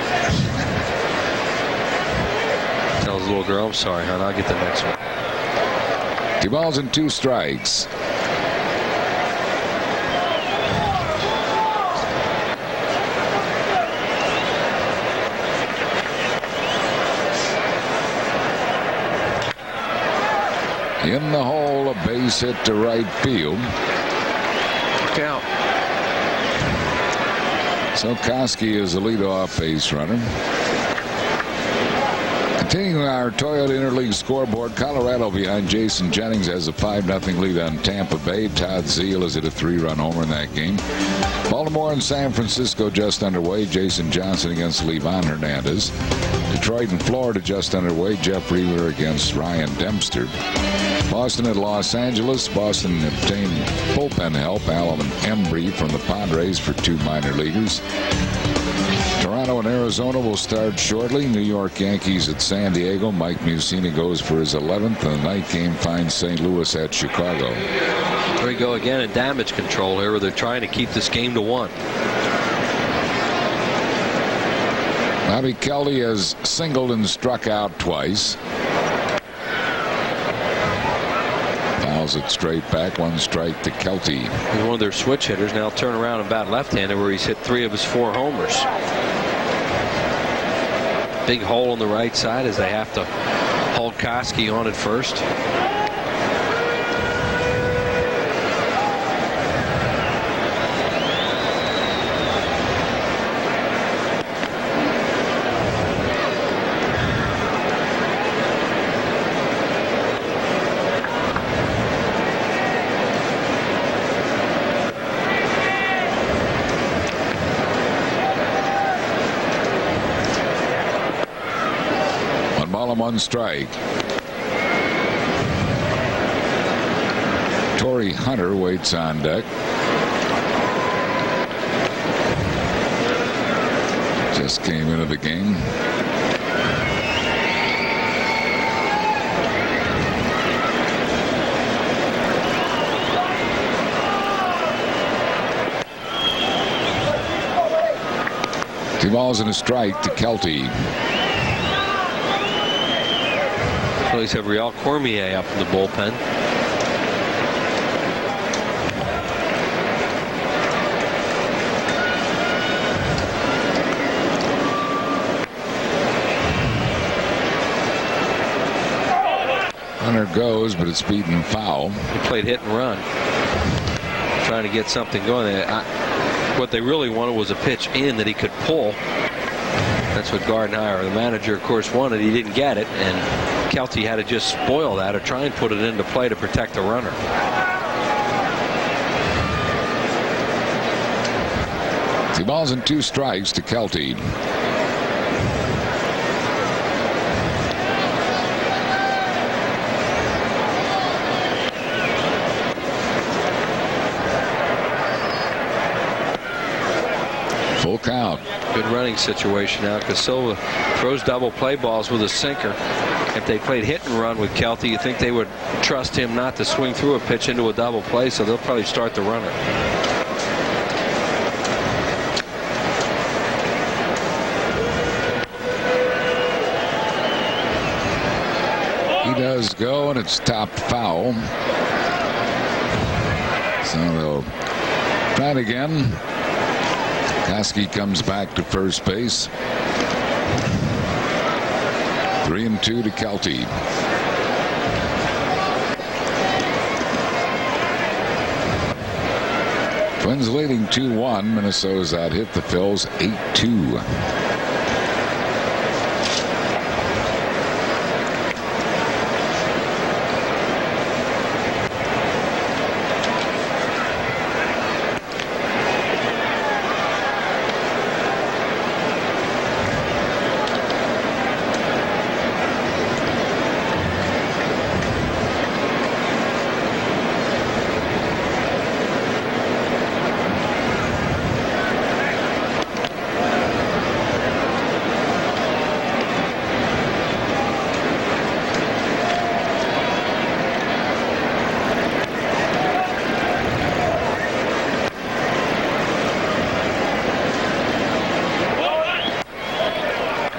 Tell his little girl, I'm sorry, hon. I'll get the next one. 2 balls and 2 strikes. In the hole, a base hit to right field. Count. So Koski is the leadoff base runner. Continuing our Toyota Interleague scoreboard, Colorado behind Jason Jennings has a 5-0 lead on Tampa Bay. Todd Zeal has hit a 3-run homer in that game. Baltimore and San Francisco just underway. Jason Johnson against Livan Hernandez. Detroit and Florida just underway. Jeff Reaver against Ryan Dempster. Boston at Los Angeles. Boston obtained bullpen help. Alan Embry from the Padres for 2 minor leaguers. Toronto and Arizona will start shortly. New York Yankees at San Diego. Mike Mussina goes for his 11th, and the night game finds St. Louis at Chicago. There we go again in damage control here, where they're trying to keep this game to 1. Bobby Kelly has singled and struck out twice. Fouls it straight back. 1 strike to Kelty. He's one of their switch hitters. Now turn around and bat left-handed, where he's hit 3 of his 4 homers. Big hole on the right side as they have to hold Koski on at first. One strike. Torii Hunter waits on deck. Just came into the game. Two balls and a strike to Kelty. Phillies have Real Cormier up in the bullpen. Hunter goes, but it's beaten foul. He played hit and run, trying to get something going. What they really wanted was a pitch in that he could pull. That's what Gardenhire, the manager, of course, wanted. He didn't get it, and Kelty had to just spoil that or try and put it into play to protect the runner. Two balls and 2 strikes to Kelty. Full count. Good running situation now because Silva throws double play balls with a sinker. If they played hit and run with Kelty, you think they would trust him not to swing through a pitch into a double play, so they'll probably start the runner. He does go, and it's top foul. So they'll try it again. Koski comes back to first base. 3-2 to Kelty. Twins leading 2-1. Minnesota's out hit the Phils 8-2.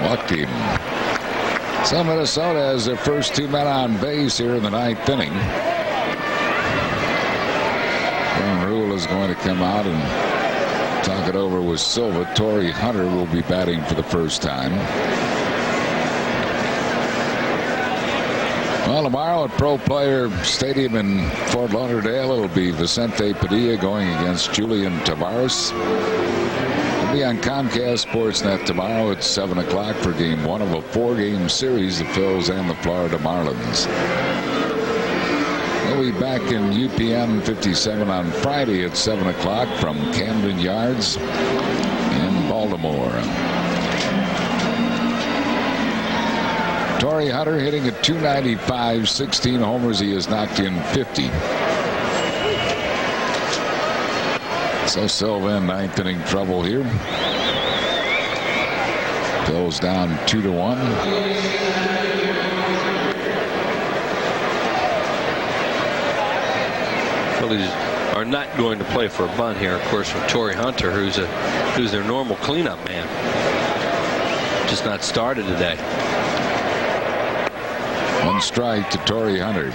Walked him. So Minnesota has their first 2 men on base here in the 9th inning. Ron Rule is going to come out and talk it over with Silva. Torii Hunter will be batting for the first time. Well, tomorrow at Pro Player Stadium in Fort Lauderdale, it'll be Vicente Padilla going against Julian Tavares. It'll be on Comcast Sportsnet tomorrow at 7 o'clock for Game 1 of a 4-game series, the Phils and the Florida Marlins. We'll be back in UPN 57 on Friday at 7 o'clock from Camden Yards in Baltimore. Torii Hunter hitting at .295, 16 homers. He has knocked in 50. So Silva in ninth inning trouble here. Phil's down 2-1. Phillies are not going to play for a bunt here, of course, from Torii Hunter, who's their normal cleanup man. Just not started today. One strike to Torii Hunter.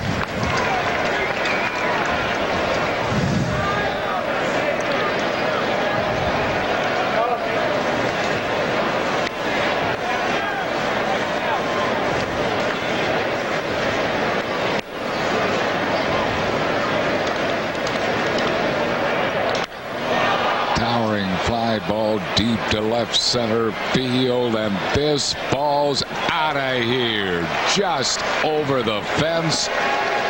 Ball deep to left center field, and this ball's out of here, just over the fence.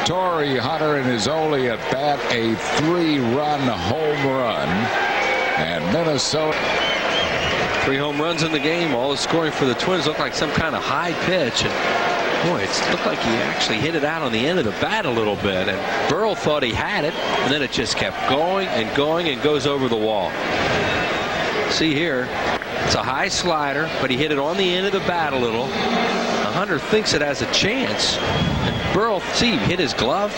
Torii Hunter in his only at bat, a 3-run home run, and Minnesota. 3 home runs in the game. All the scoring for the Twins looked like some kind of high pitch, and boy, it looked like he actually hit it out on the end of the bat a little bit, and Burrell thought he had it, and then it just kept going and going and goes over the wall. See here, it's a high slider, but he hit it on the end of the bat a little. Hunter thinks it has a chance, and Burrell, see, hit his glove.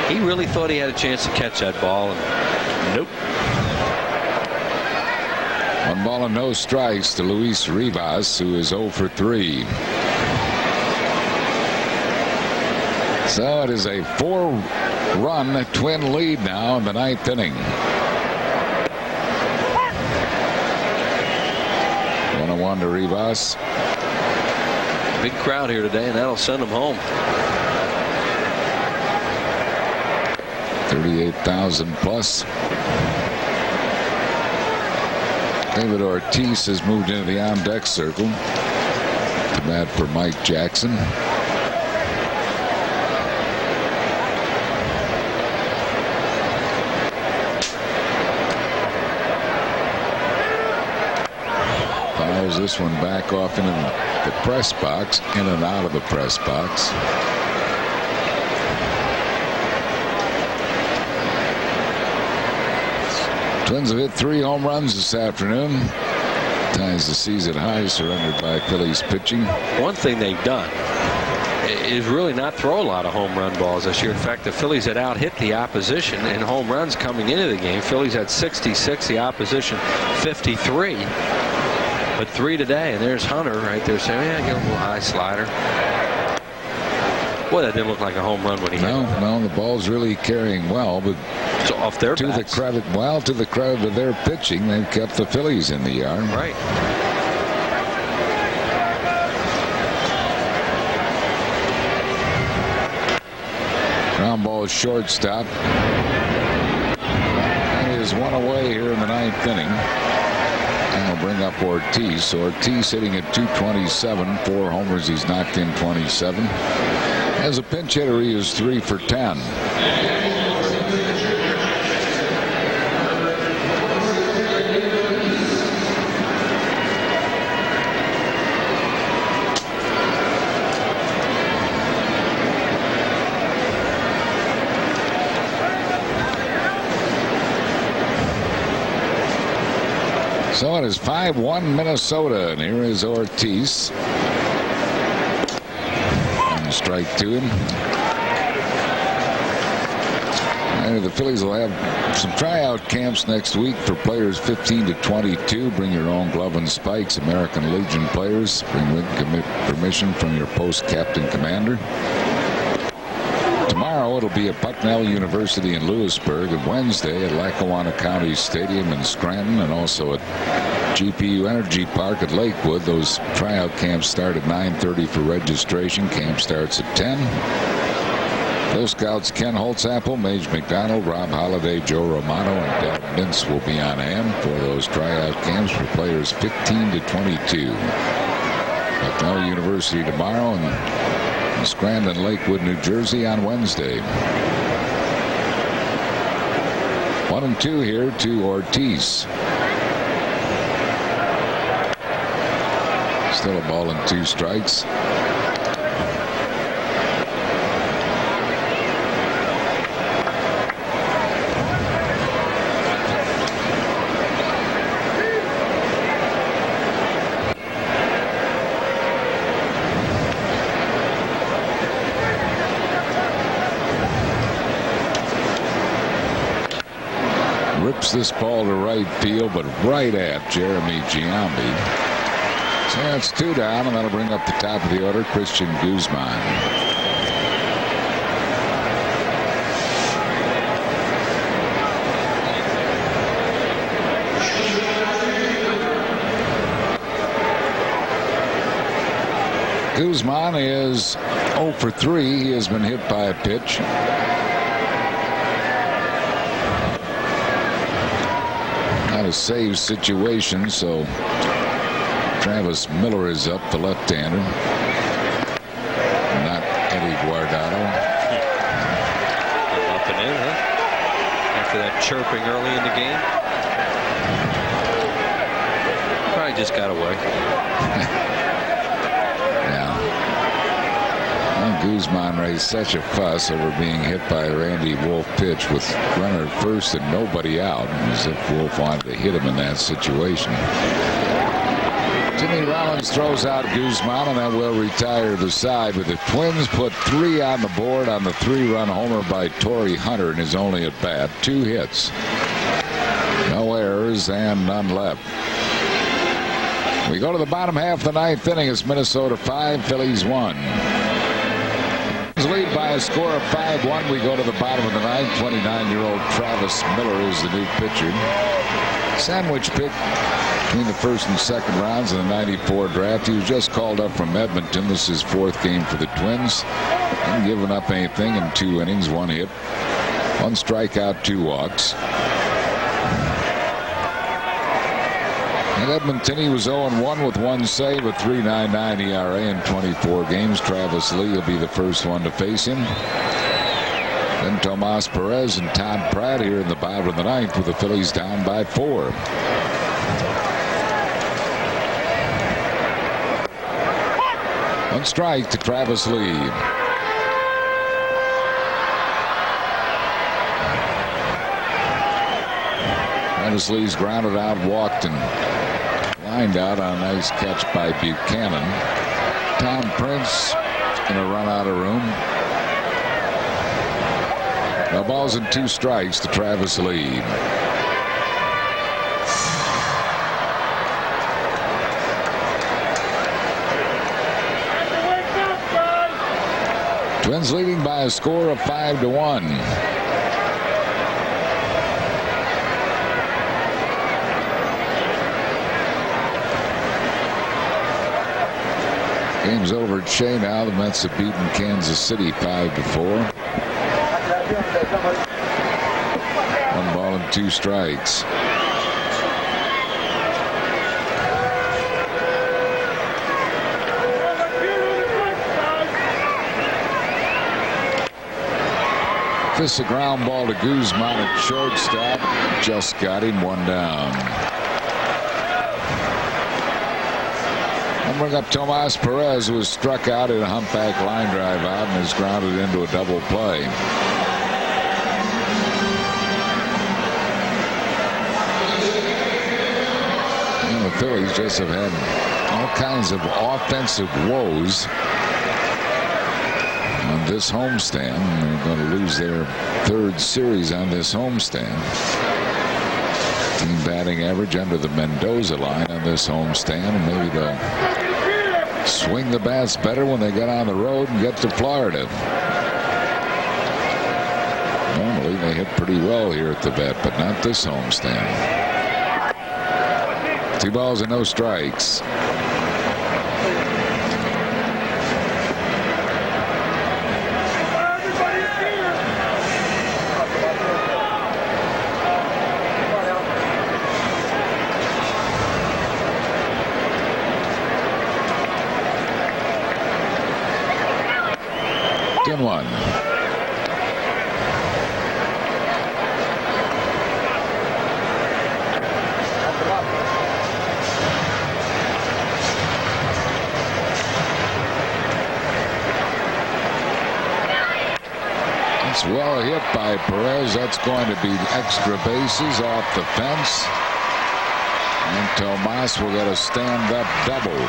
He really thought he had a chance to catch that ball, and nope. 1 ball and no strikes to Luis Rivas, who is 0 for 3. So it is a 4-run Twin lead now in the 9th inning. 1-1 to Rivas. Big crowd here today, and that'll send them home. 38,000 plus. David Ortiz has moved into the on-deck circle to bat for Mike Jackson. This one back off into the press box, in and out of the press box. Twins have hit 3 home runs this afternoon. Ties the season high, surrendered by Phillies pitching. One thing they've done is really not throw a lot of home run balls this year. In fact, the Phillies had out-hit the opposition in home runs coming into the game. Phillies had 66, the opposition 53. But 3 today, and there's Hunter right there saying, yeah, get a little high slider. Boy, that didn't look like a home run when he hit it. No, the ball's really carrying well, but so off their to bats. the credit of their pitching, they've kept the Phillies in the yard. Right. Ground ball shortstop. That is 1 away here in the 9th inning. And we'll bring up Ortiz. So Ortiz hitting at .227, 4 homers. He's knocked in 27. As a pinch hitter, he is 3 for 10. So it is 5-1 Minnesota, and here is Ortiz. And strike to him. And the Phillies will have some tryout camps next week for players 15 to 22. Bring your own glove and spikes. American Legion players. Bring written permission from your post captain commander. Tomorrow it'll be at Bucknell University in Lewisburg, and Wednesday at Lackawanna County Stadium in Scranton, and also at GPU Energy Park at Lakewood. Those tryout camps start at 9:30 for registration. Camp starts at 10. Those scouts Ken Holtzapfel, Mage McDonald, Rob Holliday, Joe Romano, and Del Mintz will be on hand for those tryout camps for players 15 to 22. Bucknell University tomorrow and Scranton, Lakewood, New Jersey on Wednesday. 1-2 here to Ortiz. Still a ball and 2 strikes. Rips this ball to right field, but right at Jeremy Giambi. So that's 2 down, and that'll bring up the top of the order Christian Guzman. Guzman is 0 for 3. He has been hit by a pitch. Not a save situation, so Travis Miller is up, the left-hander. Not Eddie Guardado. Up and in, huh? After that chirping early in the game. Probably just got away. Guzman raised such a fuss over being hit by a Randy Wolf pitch with runner at first and nobody out, as if Wolf wanted to hit him in that situation. Jimmy Rollins throws out Guzman, and that will retire the side. But the Twins put 3 on the board on the 3-run homer by Torii Hunter in his only at bat. 2 hits, no errors, and none left. We go to the bottom half of the 9th inning. It's Minnesota 5, Phillies 1. Lead by a score of 5-1. We go to the bottom of the 9th. 29-year-old Travis Miller is the new pitcher. Sandwich pick between the first and second rounds of the '94 draft. He was just called up from Edmonton. This is his 4th game for the Twins. Hasn't given up anything in 2 innings, 1 hit, 1 strikeout, 2 walks. In Edmonton, he was 0-1 with 1 save, a 3.99 ERA in 24 games. Travis Lee will be the first one to face him. Then Tomas Perez and Todd Pratt here in the bottom of the 9th with the Phillies down by 4. One strike to Travis Lee. Travis Lee's grounded out, walked, and lined out on a nice catch by Buchanan. Tom Prince going to run out of room. No balls and 2 strikes to Travis Lee. Twins leading by a score of 5-1. Game's over at Shea now. The Mets have beaten Kansas City 5-4. 1 ball and 2 strikes. This is a ground ball to Guzman at shortstop. Just got him, 1 down. Bring up Tomas Perez, who was struck out in a humpback line drive out and is grounded into a double play. And the Phillies just have had all kinds of offensive woes on this homestand. They're going to lose their 3rd series on this homestand. Team batting average under the Mendoza line on this homestand, and maybe they'll swing the bats better when they get on the road and get to Florida. Normally they hit pretty well here at the vet, but not this homestand. 2 balls and no strikes. 3-1. It's well hit by Perez. That's going to be extra bases off the fence. And Tomas will get a stand-up double.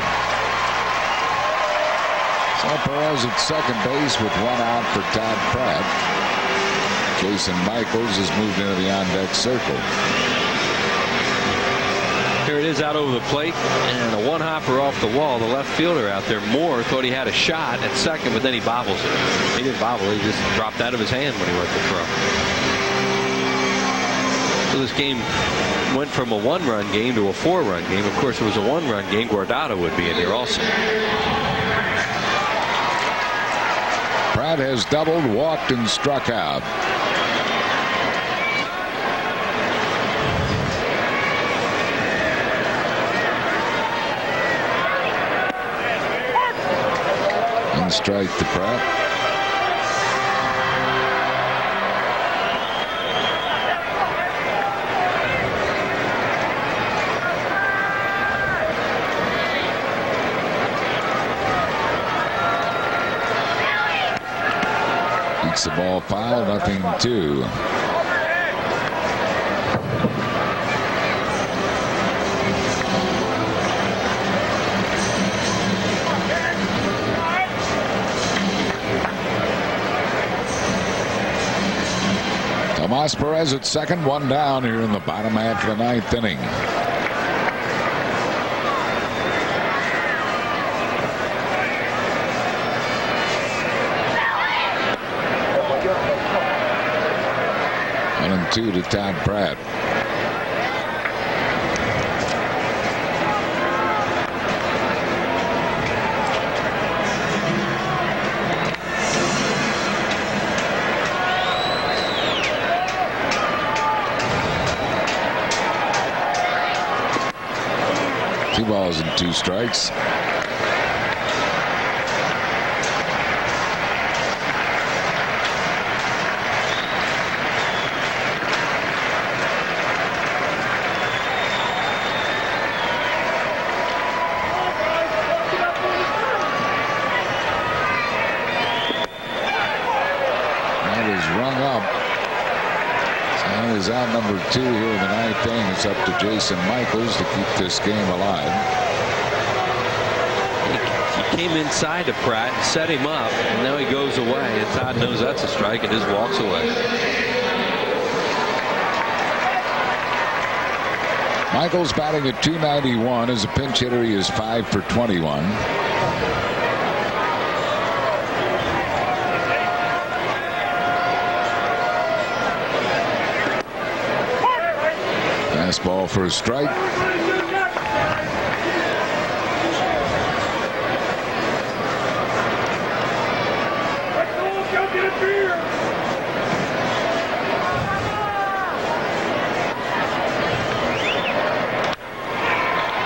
So Perez at second base with one out for Todd Pratt. Jason Michaels has moved into the on-deck circle. Here it is out over the plate, and a one-hopper off the wall. The left fielder out there, Moore, thought he had a shot at second, but then he bobbles it. He didn't bobble, he just dropped out of his hand when he went to throw. So this game went from a one-run game to a four-run game. Of course, it was a one-run game. Guardado would be in here also. Pratt has doubled, walked, and struck out. And strike to Pratt. Beats the ball foul, 0-2. Tomas Perez at second, one down here in the bottom half of the ninth inning. And 2 to Todd Pratt. Two balls and 2 strikes. Out number 2 here in the ninth inning. It's up to Jason Michaels to keep this game alive. He came inside to Pratt and set him up, and now he goes away, and Todd knows that's a strike and just walks away. Michaels batting at .291. As a pinch hitter, he is 5 for 21. Fastball for a strike.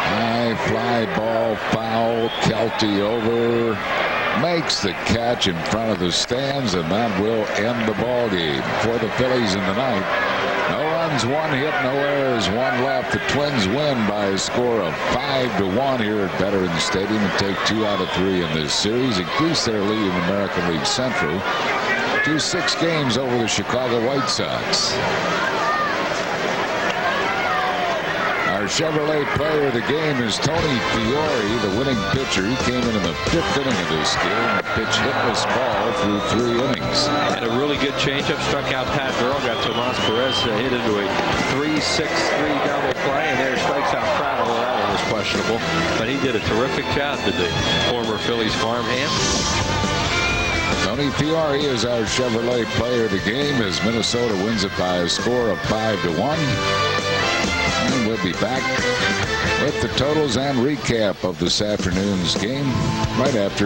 High fly ball foul. Kelty over. Makes the catch in front of the stands, and that will end the ball game for the Phillies in the ninth. No runs, 1 hit, no errors, 1 left. The Twins win by a score of 5-1 here at Veterans Stadium and take 2 out of 3 in this series. Increase their lead in American League Central to 6 games over the Chicago White Sox. Our Chevrolet player of the game is Torii Hunter, the winning pitcher. He came in the 5th inning of this game and pitched hitless ball through 3 innings. Had a really good changeup, struck out Pat Burrell, got Tomas Perez hit into a 3-6-3 double play, and there strikes out Pratt. Although that one was questionable, but he did a terrific job to the former Phillies farmhand. Torii Hunter is our Chevrolet player of the game as Minnesota wins it by a score of 5-1. And we'll be back with the totals and recap of this afternoon's game right after